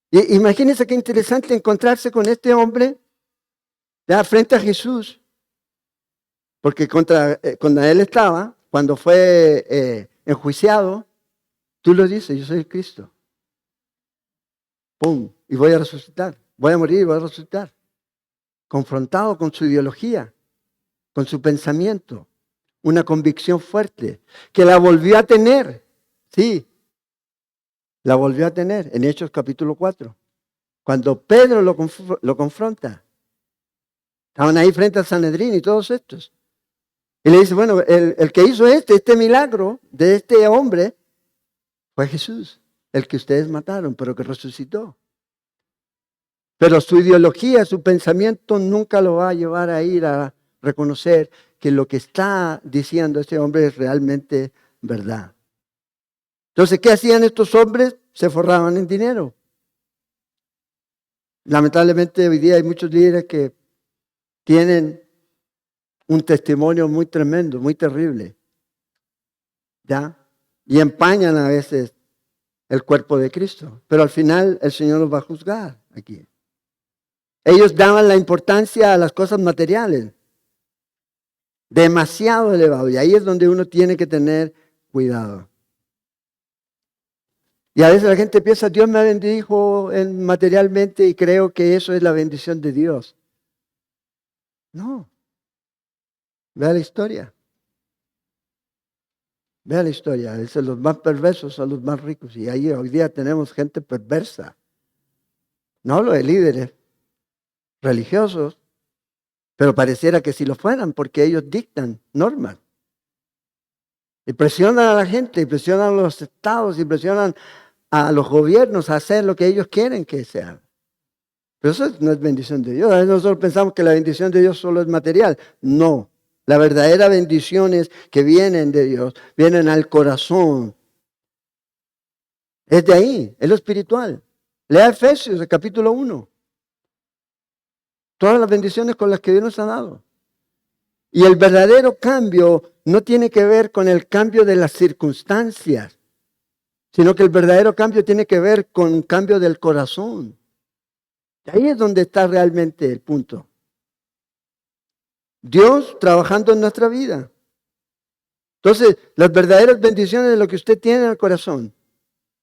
Y imagínense qué interesante encontrarse con este hombre ya frente a Jesús. Porque contra él estaba, cuando fue enjuiciado, tú lo dices, yo soy el Cristo. ¡Pum! Y voy a resucitar. Voy a morir y voy a resucitar. Confrontado con su ideología, con su pensamiento. Una convicción fuerte, que la volvió a tener. Sí, la volvió a tener en Hechos capítulo 4. Cuando Pedro lo confronta. Estaban ahí frente al Sanedrín y todos estos. Y le dice, bueno, el que hizo este milagro de este hombre fue Jesús, el que ustedes mataron, pero que resucitó. Pero su ideología, su pensamiento nunca lo va a llevar a ir a reconocer que lo que está diciendo este hombre es realmente verdad. Entonces, ¿qué hacían estos hombres? Se forraban en dinero. Lamentablemente hoy día hay muchos líderes que tienen un testimonio muy tremendo, muy terrible. ¿Ya? Y empañan a veces el cuerpo de Cristo. Pero al final el Señor los va a juzgar aquí. Ellos daban la importancia a las cosas materiales. Demasiado elevado. Y ahí es donde uno tiene que tener cuidado. Y a veces la gente piensa, Dios me bendijo materialmente y creo que eso es la bendición de Dios. No. Vea la historia. Vea la historia. A veces los más perversos son los más ricos. Y ahí hoy día tenemos gente perversa. No hablo de líderes religiosos, pero pareciera que si lo fueran, porque ellos dictan normas. Y presionan a la gente, y presionan a los estados, y presionan a los gobiernos a hacer lo que ellos quieren que se haga. Pero eso no es bendición de Dios. A veces nosotros pensamos que la bendición de Dios solo es material. No. La verdadera bendición es que vienen de Dios, vienen al corazón. Es de ahí, es lo espiritual. Lea Efesios, el capítulo 1. Todas las bendiciones con las que Dios nos ha dado. Y el verdadero cambio no tiene que ver con el cambio de las circunstancias, sino que el verdadero cambio tiene que ver con un cambio del corazón. Y ahí es donde está realmente el punto. Dios trabajando en nuestra vida. Entonces, las verdaderas bendiciones de lo que usted tiene en el corazón.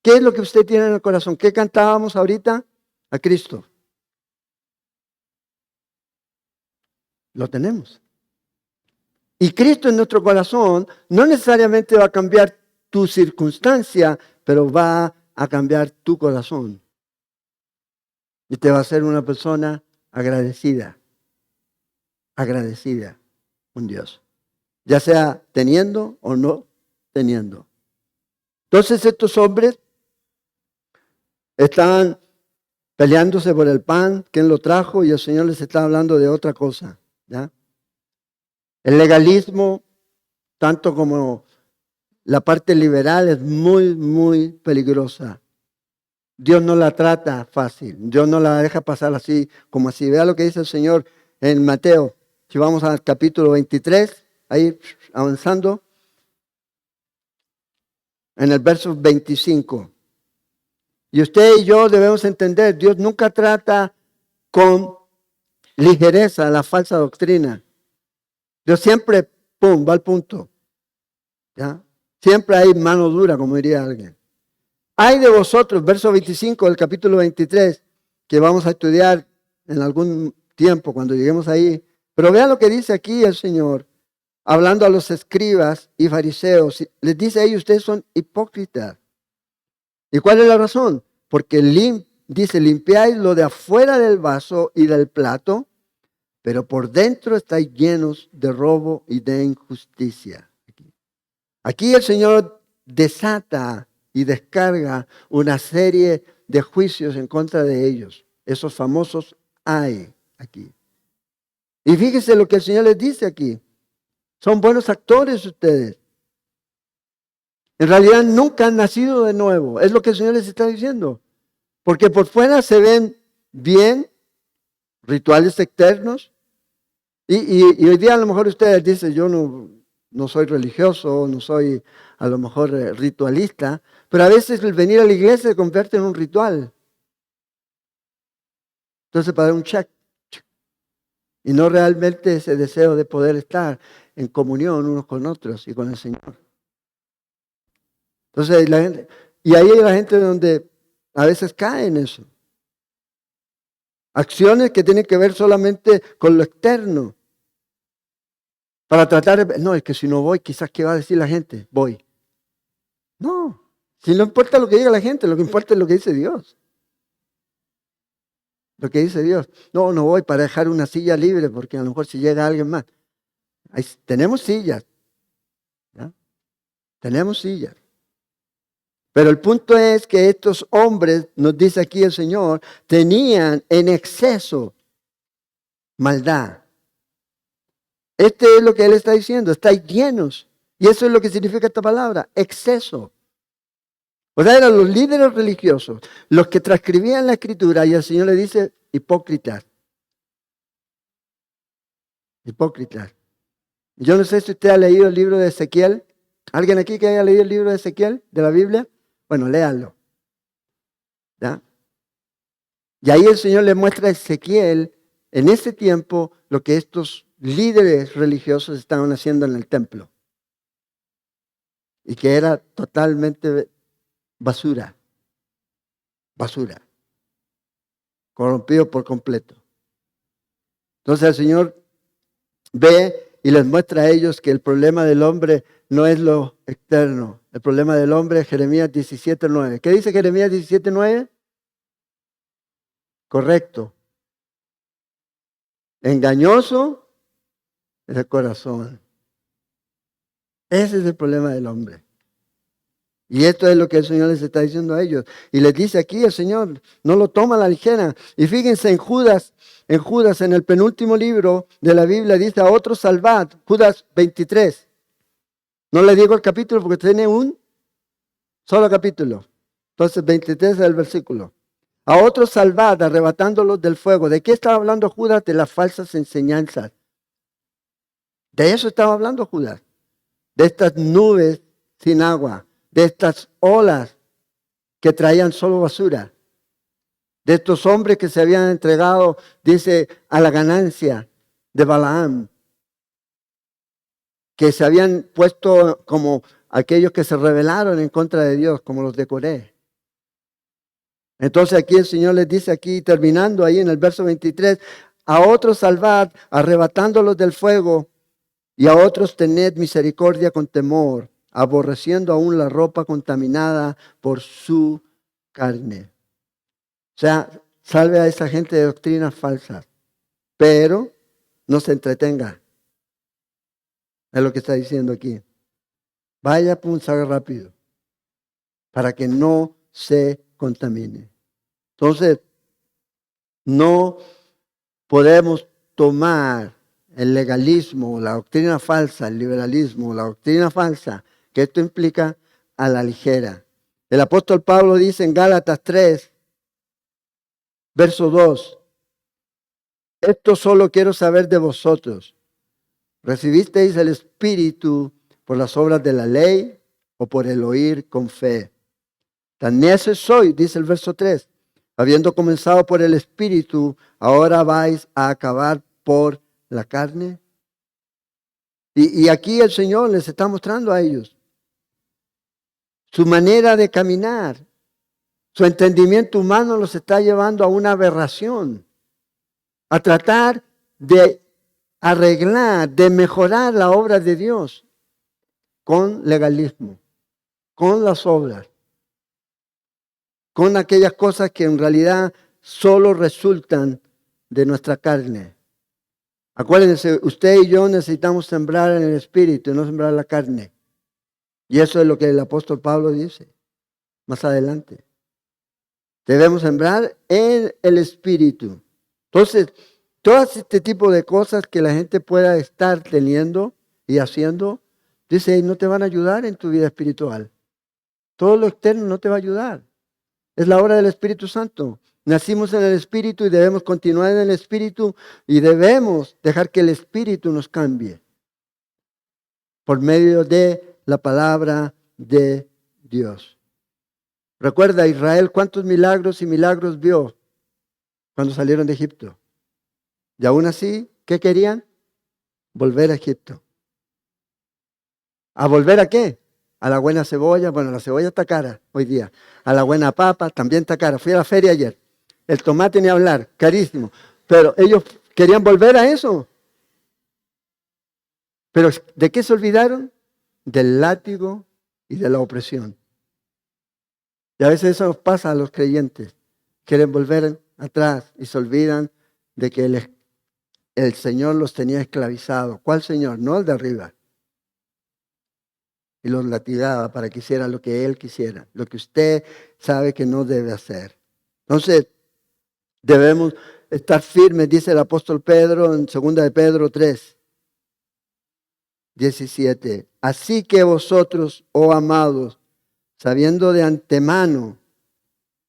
¿Qué es lo que usted tiene en el corazón? ¿Qué cantábamos ahorita? A Cristo. Lo tenemos. Y Cristo en nuestro corazón no necesariamente va a cambiar tu circunstancia, pero va a cambiar tu corazón. Y te va a hacer una persona agradecida. Agradecida con Dios. Ya sea teniendo o no teniendo. Entonces estos hombres estaban peleándose por el pan, quién lo trajo, y el Señor les está hablando de otra cosa. ¿Ya? El legalismo, tanto como la parte liberal, es muy, muy peligrosa. Dios no la trata fácil. Dios no la deja pasar así, como así. Vea lo que dice el Señor en Mateo. Si vamos al capítulo 23, ahí avanzando, en el verso 25. Y usted y yo debemos entender, Dios nunca trata con ligereza la falsa doctrina. Dios siempre, pum, va al punto. ¿Ya? Siempre hay mano dura, como diría alguien. Hay de vosotros, verso 25 del capítulo 23, que vamos a estudiar en algún tiempo cuando lleguemos ahí. Pero vean lo que dice aquí el Señor, hablando a los escribas y fariseos. Les dice a ellos, ustedes son hipócritas. ¿Y cuál es la razón? Porque dice, limpiáis lo de afuera del vaso y del plato, pero por dentro estáis llenos de robo y de injusticia. Aquí el Señor desata y descarga una serie de juicios en contra de ellos. Esos famosos hay aquí. Y fíjese lo que el Señor les dice aquí. Son buenos actores ustedes. En realidad nunca han nacido de nuevo. Es lo que el Señor les está diciendo. Porque por fuera se ven bien, rituales externos. Y hoy día a lo mejor ustedes dicen, yo no soy religioso, no soy a lo mejor ritualista, pero a veces el venir a la iglesia se convierte en un ritual. Entonces para dar un check. Y no realmente ese deseo de poder estar en comunión unos con otros y con el Señor. Entonces, y ahí hay la gente donde a veces cae en eso. Acciones que tienen que ver solamente con lo externo. Para tratar de, no, es que si no voy, quizás ¿qué va a decir la gente? Voy. No, si no importa lo que diga la gente, lo que importa es lo que dice Dios. Lo que dice Dios. No voy para dejar una silla libre, porque a lo mejor si llega alguien más. Tenemos sillas. ¿Ya? Tenemos sillas. Pero el punto es que estos hombres, nos dice aquí el Señor, tenían en exceso maldad. Este es lo que Él está diciendo, estáis llenos. Y eso es lo que significa esta palabra, exceso. O sea, eran los líderes religiosos, los que transcribían la Escritura, y el Señor le dice, hipócritas. Hipócritas. Yo no sé si usted ha leído el libro de Ezequiel. ¿Alguien aquí que haya leído el libro de Ezequiel, de la Biblia? Bueno, léanlo. ¿Ya? Y ahí el Señor le muestra a Ezequiel, en ese tiempo, lo que estos líderes religiosos estaban haciendo en el templo. Y que era totalmente basura. Basura. Corrompido por completo. Entonces el Señor ve y les muestra a ellos que el problema del hombre no es lo externo. El problema del hombre es Jeremías 17:9. ¿Qué dice Jeremías 17:9? Correcto. Engañoso es el corazón. Ese es el problema del hombre. Y esto es lo que el Señor les está diciendo a ellos. Y les dice aquí el Señor, no lo toma a la ligera. Y fíjense en Judas, en el penúltimo libro de la Biblia, dice a otros salvad, Judas 23. No le digo el capítulo porque tiene un solo capítulo. Entonces 23 es el versículo. A otros salvad, arrebatándolos del fuego. ¿De qué estaba hablando Judas? De las falsas enseñanzas. De eso estaba hablando Judas. De estas nubes sin agua. De estas olas que traían solo basura. De estos hombres que se habían entregado, dice, a la ganancia de Balaam. Que se habían puesto como aquellos que se rebelaron en contra de Dios, como los de Coré. Entonces aquí el Señor les dice aquí, terminando ahí en el verso 23, a otros salvad, arrebatándolos del fuego, y a otros tened misericordia con temor, aborreciendo aún la ropa contaminada por su carne. O sea, salve a esa gente de doctrinas falsas, pero no se entretenga. Es lo que está diciendo aquí. Vaya, salga rápido, para que no se contamine. Entonces, no podemos tomar el legalismo, la doctrina falsa, el liberalismo, la doctrina falsa, que esto implica, a la ligera. El apóstol Pablo dice en Gálatas 3, verso 2, esto solo quiero saber de vosotros. ¿Recibisteis el Espíritu por las obras de la ley o por el oír con fe? Tan necio soy, dice el verso 3, habiendo comenzado por el Espíritu, ahora vais a acabar por la carne. Y aquí el Señor les está mostrando a ellos su manera de caminar. Su entendimiento humano los está llevando a una aberración, a tratar de arreglar, de mejorar la obra de Dios con legalismo, con las obras. con aquellas cosas que en realidad solo resultan de nuestra carne. Acuérdense, usted y yo necesitamos sembrar en el Espíritu y no sembrar la carne. Y eso es lo que el apóstol Pablo dice más adelante. Debemos sembrar en el Espíritu. Entonces, todo este tipo de cosas que la gente pueda estar teniendo y haciendo, dice, no te van a ayudar en tu vida espiritual. Todo lo externo no te va a ayudar. Es la obra del Espíritu Santo. Nacimos en el Espíritu y debemos continuar en el Espíritu y debemos dejar que el Espíritu nos cambie por medio de la palabra de Dios. Recuerda, Israel, cuántos milagros y milagros vio cuando salieron de Egipto. Y aún así, ¿qué querían? Volver a Egipto. ¿A volver a qué? A la buena cebolla. Bueno, la cebolla está cara hoy día. A la buena papa también está cara. Fui a la feria ayer. El tomate ni hablar, carísimo. Pero ellos querían volver a eso. Pero ¿de qué se olvidaron? Del látigo y de la opresión. Y a veces eso nos pasa a los creyentes. Quieren volver atrás y se olvidan de que el Señor los tenía esclavizados. ¿Cuál Señor? No el de arriba. Y los latigaba para que hiciera lo que Él quisiera, lo que usted sabe que no debe hacer. Entonces, debemos estar firmes, dice el apóstol Pedro en 2 de Pedro 3, 17. Así que vosotros, oh amados, sabiendo de antemano,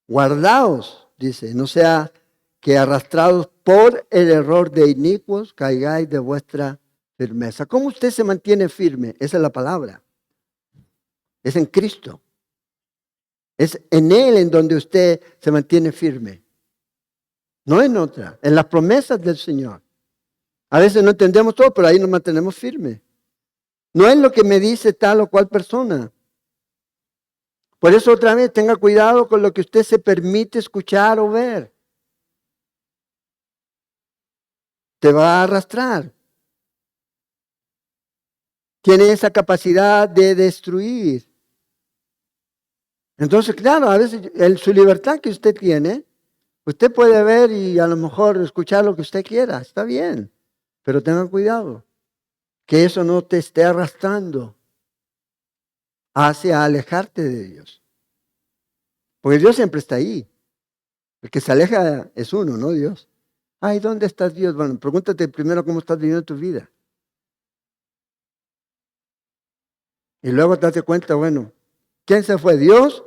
guardaos, dice, no sea que arrastrados por el error de inicuos caigáis de vuestra firmeza. ¿Cómo usted se mantiene firme? Esa es la palabra. Es en Cristo. Es en Él en donde usted se mantiene firme. No en otra, en las promesas del Señor. A veces no entendemos todo, pero ahí nos mantenemos firmes. No es lo que me dice tal o cual persona. Por eso otra vez tenga cuidado con lo que usted se permite escuchar o ver. Te va a arrastrar. Tiene esa capacidad de destruir. Entonces, claro, a veces su libertad que usted tiene, usted puede ver y a lo mejor escuchar lo que usted quiera, está bien, pero tenga cuidado, que eso no te esté arrastrando hacia alejarte de Dios. Porque Dios siempre está ahí. El que se aleja es uno, no Dios. Ay, ¿dónde está Dios? Bueno, pregúntate primero cómo estás viviendo tu vida. Y luego date cuenta, bueno, ¿quién se fue? ¿Dios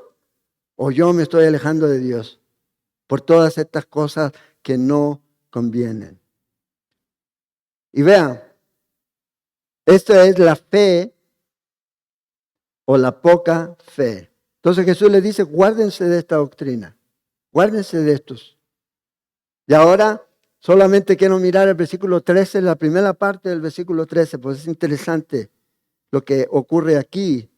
o yo me estoy alejando de Dios? Por todas estas cosas que no convienen. Y vean, esta es la fe o la poca fe. Entonces Jesús le dice, guárdense de esta doctrina, guárdense de estos. Y ahora solamente quiero mirar el versículo 13, la primera parte del versículo 13, pues es interesante lo que ocurre aquí.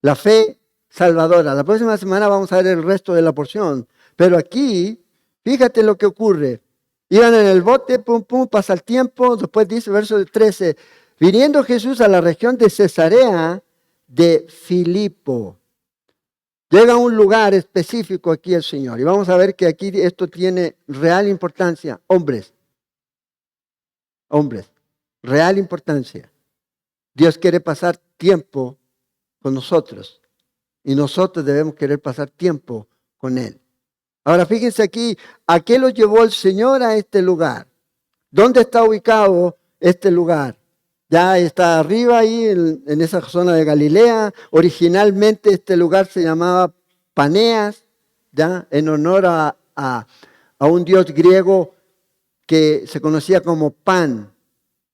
La fe salvadora. La próxima semana vamos a ver el resto de la porción. Pero aquí, fíjate lo que ocurre. Iban en el bote, pum, pum, pasa el tiempo. Después dice, verso 13, viniendo Jesús a la región de Cesarea de Filipo. Llega a un lugar específico aquí el Señor. Y vamos a ver que aquí esto tiene real importancia. Hombres, real importancia. Dios quiere pasar tiempo con nosotros. Y nosotros debemos querer pasar tiempo con Él. Ahora fíjense aquí, ¿a qué lo llevó el Señor a este lugar? ¿Dónde está ubicado este lugar? Ya está arriba ahí en esa zona de Galilea. Originalmente este lugar se llamaba Paneas, ya en honor a un dios griego que se conocía como Pan.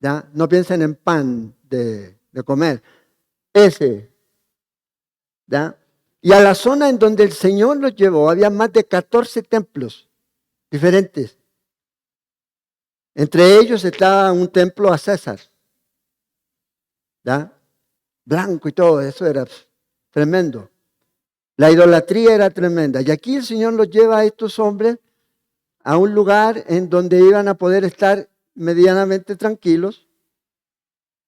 ¿Ya? No piensen en pan de comer. Ese. ¿Ya? Y a la zona en donde el Señor los llevó, había más de 14 templos diferentes. Entre ellos estaba un templo a César. ¿Ya? Blanco y todo, eso era tremendo. La idolatría era tremenda. Y aquí el Señor los lleva a estos hombres a un lugar en donde iban a poder estar medianamente tranquilos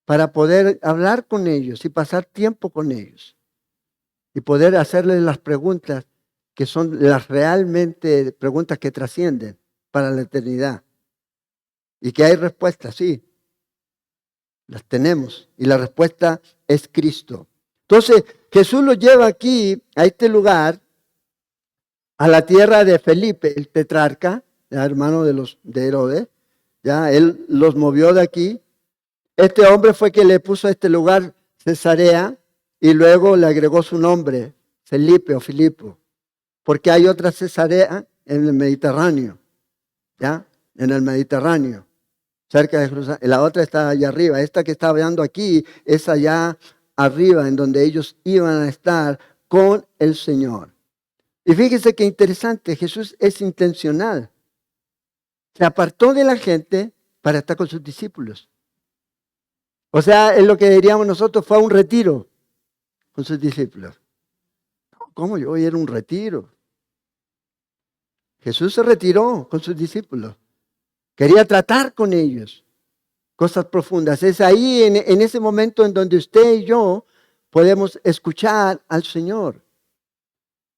para poder hablar con ellos y pasar tiempo con ellos. Y poder hacerles las preguntas que son las realmente preguntas que trascienden para la eternidad. Y que hay respuestas, sí, las tenemos. Y la respuesta es Cristo. Entonces, Jesús los lleva aquí, a este lugar, a la tierra de Felipe, el tetrarca, ya, hermano de Herodes. Ya, él los movió de aquí. Este hombre fue que le puso a este lugar Cesarea y luego le agregó su nombre, Felipe o Filipo, porque hay otra Cesarea en el Mediterráneo, ¿ya? En el Mediterráneo, cerca de Jerusalén. La otra está allá arriba. Esta que está hablando aquí es allá arriba, en donde ellos iban a estar con el Señor. Y fíjese qué interesante, Jesús es intencional. Se apartó de la gente para estar con sus discípulos. O sea, es lo que diríamos nosotros, fue a un retiro con sus discípulos. ¿Cómo yo voy a ir a un retiro? Jesús se retiró con sus discípulos. Quería tratar con ellos cosas profundas. Es ahí, en ese momento, en donde usted y yo podemos escuchar al Señor.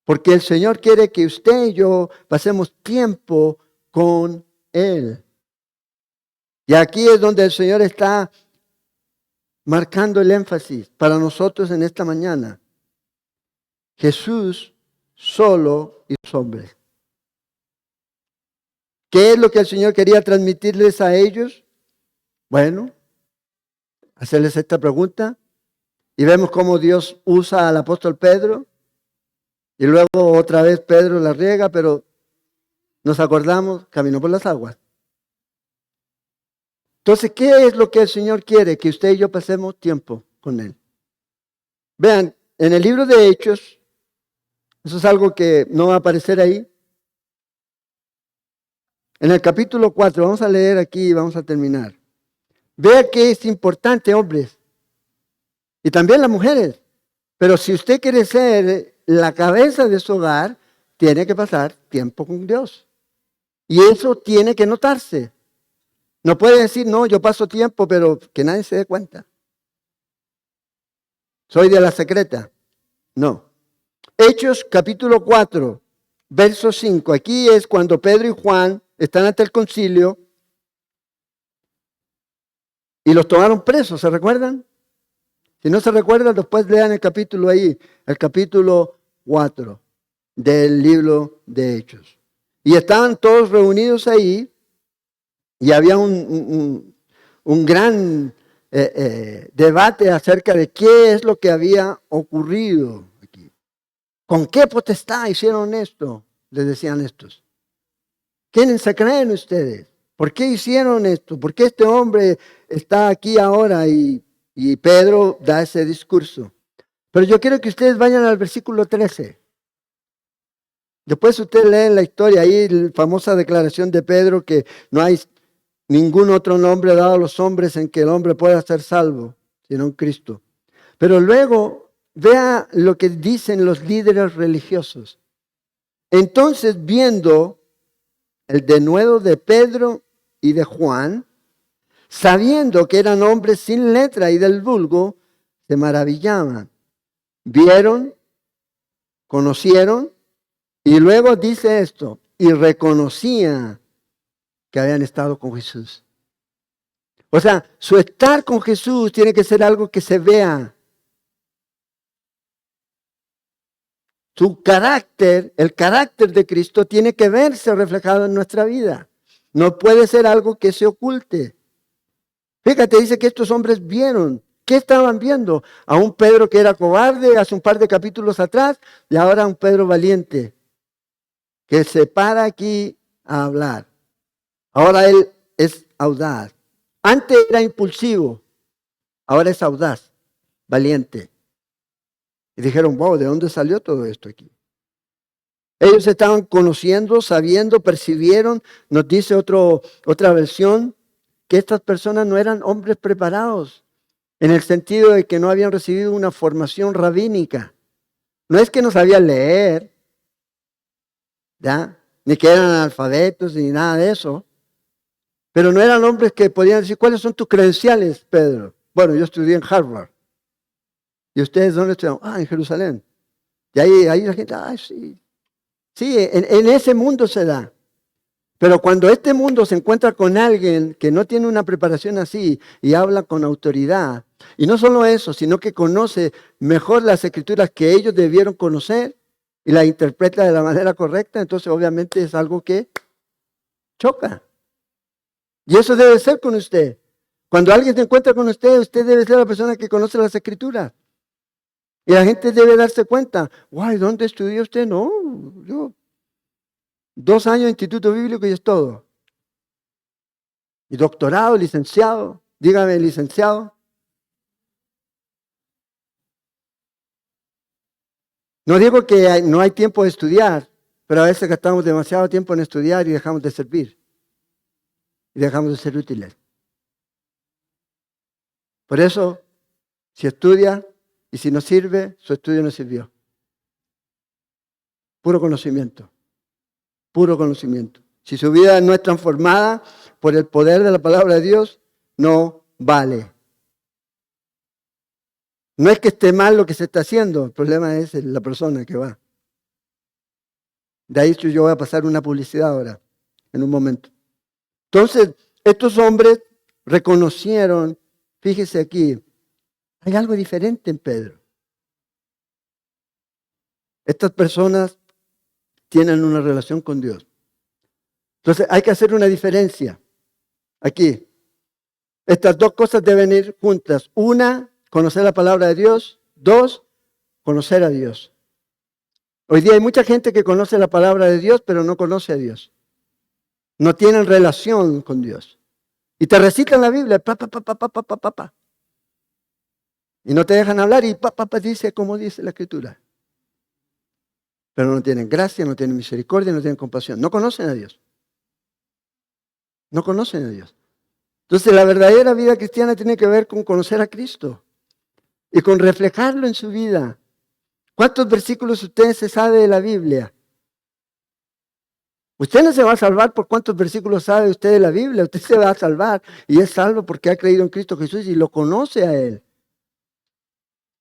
Porque el Señor quiere que usted y yo pasemos tiempo con Él. Y aquí es donde el Señor está marcando el énfasis para nosotros en esta mañana. Jesús solo y los hombres. ¿Qué es lo que el Señor quería transmitirles a ellos? Bueno, hacerles esta pregunta y vemos cómo Dios usa al apóstol Pedro y luego otra vez Pedro la riega, pero nos acordamos, caminó por las aguas. Entonces, ¿qué es lo que el Señor quiere? Que usted y yo pasemos tiempo con Él. Vean, en el libro de Hechos, eso es algo que no va a aparecer ahí. En el capítulo 4, vamos a leer aquí y vamos a terminar. Vea que es importante, hombres, y también las mujeres. Pero si usted quiere ser la cabeza de su hogar, tiene que pasar tiempo con Dios. Y eso tiene que notarse. No puede decir, no, yo paso tiempo, pero que nadie se dé cuenta. Soy de la secreta. No. Hechos capítulo 4, verso 5. Aquí es cuando Pedro y Juan están ante el concilio y los tomaron presos, ¿se recuerdan? Si no se recuerdan, después lean el capítulo ahí, el capítulo 4 del libro de Hechos. Y estaban todos reunidos ahí y había un gran debate acerca de qué es lo que había ocurrido aquí. ¿Con qué potestad hicieron esto? Les decían estos. ¿Quiénes se creen ustedes? ¿Por qué hicieron esto? ¿Por qué este hombre está aquí ahora? Y Pedro da ese discurso. Pero yo quiero que ustedes vayan al versículo 13. Después ustedes leen la historia, ahí la famosa declaración de Pedro que no hay ningún otro nombre dado a los hombres en que el hombre pueda ser salvo, sino en Cristo. Pero luego vea lo que dicen los líderes religiosos. Entonces, viendo el denuedo de Pedro y de Juan, sabiendo que eran hombres sin letra y del vulgo, se maravillaban. Vieron, conocieron, y luego dice esto, y reconocían que habían estado con Jesús. O sea, su estar con Jesús tiene que ser algo que se vea. Su carácter, el carácter de Cristo tiene que verse reflejado en nuestra vida. No puede ser algo que se oculte. Fíjate, dice que estos hombres vieron. ¿Qué estaban viendo? A un Pedro que era cobarde hace un par de capítulos atrás y ahora a un Pedro valiente que se para aquí a hablar. Ahora él es audaz. Antes era impulsivo, ahora es audaz, valiente. Y dijeron, wow, ¿de dónde salió todo esto aquí? Ellos estaban conociendo, sabiendo, percibieron. Nos dice otra versión que estas personas no eran hombres preparados, en el sentido de que no habían recibido una formación rabínica. No es que no sabían leer, ¿ya? Ni que eran analfabetos, ni nada de eso. Pero no eran hombres que podían decir, ¿cuáles son tus credenciales, Pedro? Bueno, yo estudié en Harvard. ¿Y ustedes dónde estudiaron? Ah, en Jerusalén. Y ahí la gente, sí. Sí, en ese mundo se da. Pero cuando este mundo se encuentra con alguien que no tiene una preparación así y habla con autoridad, y no solo eso, sino que conoce mejor las escrituras que ellos debieron conocer y las interpreta de la manera correcta, entonces obviamente es algo que choca. Y eso debe ser con usted. Cuando alguien se encuentra con usted, usted debe ser la persona que conoce las escrituras. Y la gente debe darse cuenta, guay, ¿dónde estudió usted? No, yo 2 años de instituto bíblico y es todo. Y doctorado, licenciado, dígame licenciado. No digo que no hay tiempo de estudiar, pero a veces gastamos demasiado tiempo en estudiar y dejamos de servir. Y dejamos de ser útiles. Por eso, si estudia y si no sirve, su estudio no sirvió. Puro conocimiento. Puro conocimiento. Si su vida no es transformada por el poder de la palabra de Dios, no vale. No es que esté mal lo que se está haciendo, el problema es la persona que va. De ahí yo voy a pasar una publicidad ahora, en un momento. Entonces, estos hombres reconocieron, fíjese aquí, hay algo diferente en Pedro. Estas personas tienen una relación con Dios. Entonces, hay que hacer una diferencia aquí. Estas dos cosas deben ir juntas. Una, conocer la palabra de Dios. Dos, conocer a Dios. Hoy día hay mucha gente que conoce la palabra de Dios, pero no conoce a Dios. No tienen relación con Dios. Y te recitan la Biblia, pa. Y no te dejan hablar y pa, dice como dice la Escritura. Pero no tienen gracia, no tienen misericordia, no tienen compasión. No conocen a Dios. No conocen a Dios. Entonces la verdadera vida cristiana tiene que ver con conocer a Cristo y con reflejarlo en su vida. ¿Cuántos versículos usted se sabe de la Biblia? Usted no se va a salvar por cuántos versículos sabe usted de la Biblia. Usted se va a salvar y es salvo porque ha creído en Cristo Jesús y lo conoce a Él.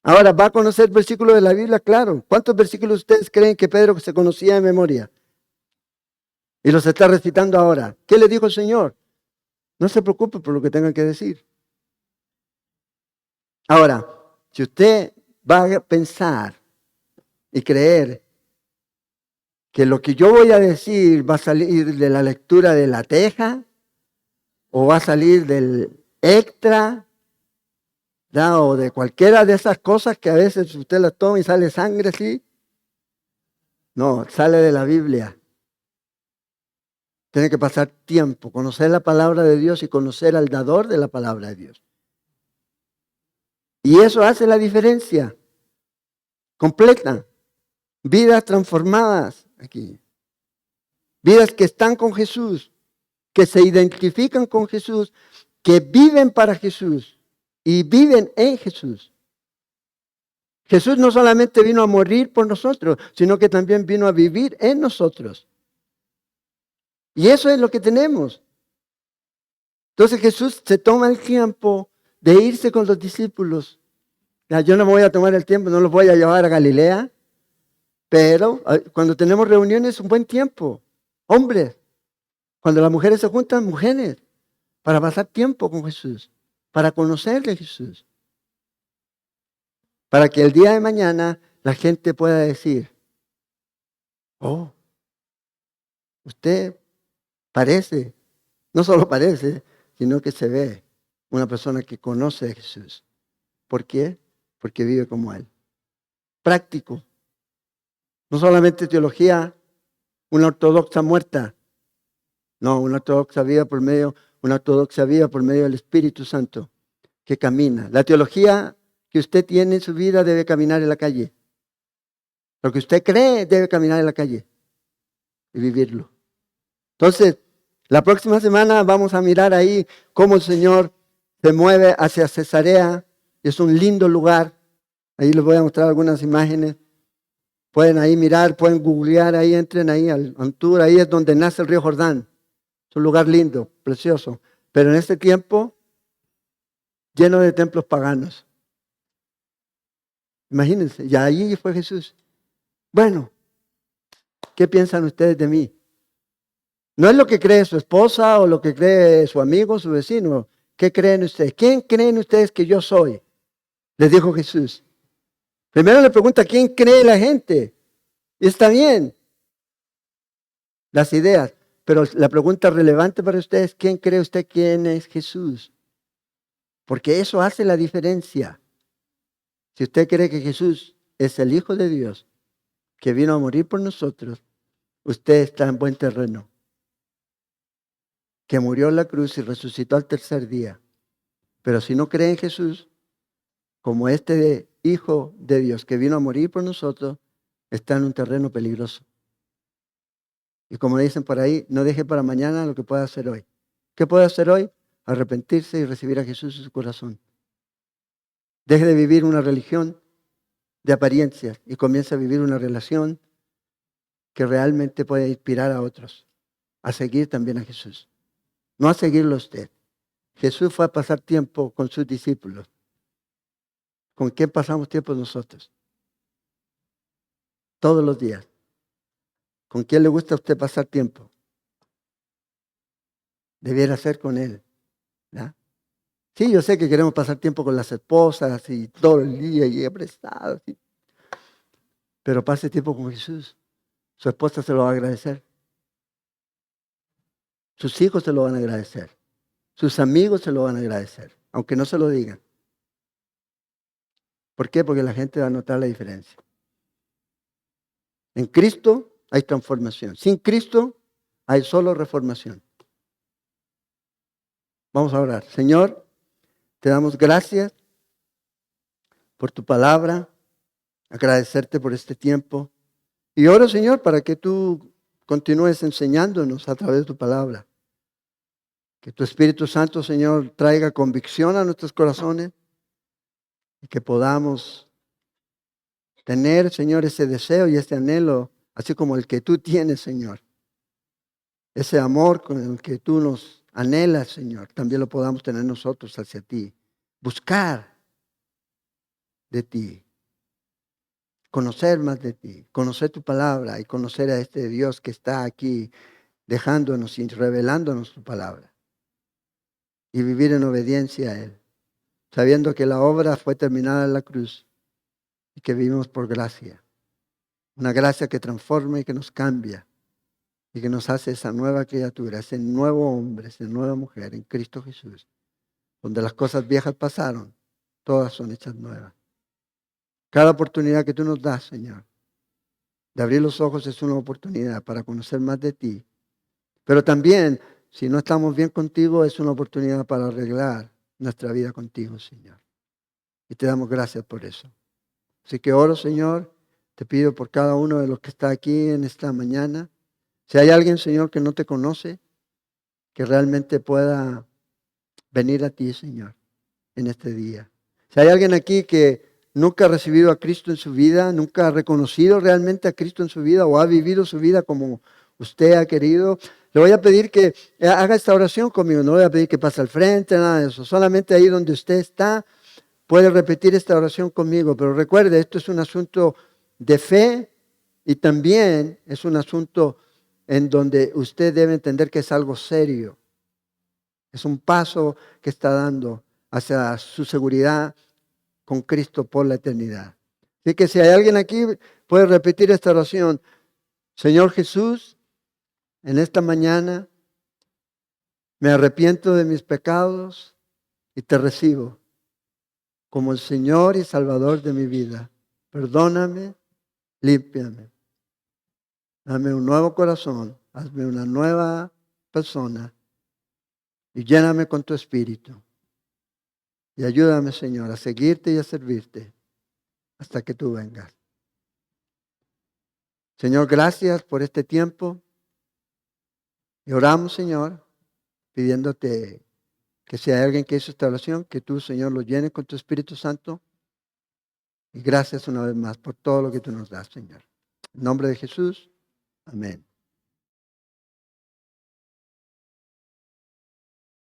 Ahora, ¿va a conocer versículos de la Biblia? Claro. ¿Cuántos versículos ustedes creen que Pedro se conocía de memoria? Y los está recitando ahora. ¿Qué le dijo el Señor? No se preocupe por lo que tengan que decir. Ahora, si usted va a pensar y creer que lo que yo voy a decir va a salir de la lectura de la teja o va a salir del extra, ¿ya? O de cualquiera de esas cosas que a veces usted las toma y sale sangre así. No, sale de la Biblia. Tiene que pasar tiempo, conocer la palabra de Dios y conocer al dador de la palabra de Dios. Y eso hace la diferencia completa. Vidas transformadas aquí. Vidas que están con Jesús, que se identifican con Jesús, que viven para Jesús y viven en Jesús. Jesús no solamente vino a morir por nosotros, sino que también vino a vivir en nosotros. Y eso es lo que tenemos. Entonces Jesús se toma el tiempo de irse con los discípulos. Ya, yo no me voy a tomar el tiempo, no los voy a llevar a Galilea, pero cuando tenemos reuniones es un buen tiempo. Hombres, cuando las mujeres se juntan, mujeres, para pasar tiempo con Jesús, para conocerle a Jesús. Para que el día de mañana la gente pueda decir, oh, usted parece, no solo parece, sino que se ve una persona que conoce a Jesús. ¿Por qué? Porque vive como Él. Práctico. No solamente teología, una ortodoxa muerta. No, una ortodoxa vida por medio del Espíritu Santo que camina. La teología que usted tiene en su vida debe caminar en la calle. Lo que usted cree debe caminar en la calle y vivirlo. Entonces, la próxima semana vamos a mirar ahí cómo el Señor se mueve hacia Cesarea. Es un lindo lugar. Ahí les voy a mostrar algunas imágenes. Pueden ahí mirar, pueden googlear, ahí entren ahí al tour. Ahí es donde nace el río Jordán. Es un lugar lindo, precioso. Pero en este tiempo, lleno de templos paganos. Imagínense, y allí fue Jesús. Bueno, ¿qué piensan ustedes de mí? No es lo que cree su esposa o lo que cree su amigo, su vecino. ¿Qué creen ustedes? ¿Quién creen ustedes que yo soy? Les dijo Jesús. Primero le pregunta, ¿quién cree la gente? Y está bien, las ideas. Pero la pregunta relevante para ustedes, ¿quién cree usted quién es Jesús? Porque eso hace la diferencia. Si usted cree que Jesús es el Hijo de Dios, que vino a morir por nosotros, usted está en buen terreno. Que murió en la cruz y resucitó al tercer día. Pero si no cree en Jesús, como este Hijo de Dios que vino a morir por nosotros, está en un terreno peligroso. Y como dicen por ahí, no deje para mañana lo que pueda hacer hoy. ¿Qué puede hacer hoy? Arrepentirse y recibir a Jesús en su corazón. Deje de vivir una religión de apariencias y comience a vivir una relación que realmente puede inspirar a otros a seguir también a Jesús. No a seguirlo a usted. Jesús fue a pasar tiempo con sus discípulos. ¿Con quién pasamos tiempo nosotros? Todos los días. ¿Con quién le gusta a usted pasar tiempo? Debiera ser con Él. ¿Ya? Sí, yo sé que queremos pasar tiempo con las esposas y todo el día y apresados. Pero pase tiempo con Jesús. Su esposa se lo va a agradecer. Sus hijos se lo van a agradecer. Sus amigos se lo van a agradecer, aunque no se lo digan. ¿Por qué? Porque la gente va a notar la diferencia. En Cristo hay transformación. Sin Cristo hay solo reformación. Vamos a orar. Señor, te damos gracias por tu palabra, agradecerte por este tiempo. Y oro, Señor, para que tú continúes enseñándonos a través de tu palabra. Que tu Espíritu Santo, Señor, traiga convicción a nuestros corazones y que podamos tener, Señor, ese deseo y ese anhelo, así como el que tú tienes, Señor. Ese amor con el que tú nos anhelas, Señor, también lo podamos tener nosotros hacia ti. Buscar de ti. Conocer más de ti. Conocer tu palabra y conocer a este Dios que está aquí dejándonos y revelándonos tu palabra. Y vivir en obediencia a Él. Sabiendo que la obra fue terminada en la cruz y que vivimos por gracia. Una gracia que transforma y que nos cambia y que nos hace esa nueva criatura, ese nuevo hombre, esa nueva mujer en Cristo Jesús, donde las cosas viejas pasaron, todas son hechas nuevas. Cada oportunidad que tú nos das, Señor, de abrir los ojos es una oportunidad para conocer más de ti. Pero también, si no estamos bien contigo, es una oportunidad para arreglar nuestra vida contigo, Señor. Y te damos gracias por eso. Así que oro, Señor, te pido por cada uno de los que está aquí en esta mañana. Si hay alguien, Señor, que no te conoce, que realmente pueda venir a ti, Señor, en este día. Si hay alguien aquí que nunca ha recibido a Cristo en su vida, nunca ha reconocido realmente a Cristo en su vida o ha vivido su vida como usted ha querido, le voy a pedir que haga esta oración conmigo. No le voy a pedir que pase al frente, nada de eso. Solamente ahí donde usted está, puede repetir esta oración conmigo. Pero recuerde, esto es un asunto de fe y también es un asunto en donde usted debe entender que es algo serio. Es un paso que está dando hacia su seguridad con Cristo por la eternidad. Así que si hay alguien aquí, puede repetir esta oración. Señor Jesús, en esta mañana me arrepiento de mis pecados y te recibo como el Señor y Salvador de mi vida. Perdóname, límpiame. Dame un nuevo corazón, hazme una nueva persona y lléname con tu espíritu. Y ayúdame, Señor, a seguirte y a servirte hasta que tú vengas. Señor, gracias por este tiempo. Y oramos, Señor, pidiéndote que si hay alguien que hizo esta oración, que tú, Señor, lo llenes con tu Espíritu Santo. Y gracias una vez más por todo lo que tú nos das, Señor. En nombre de Jesús, amén.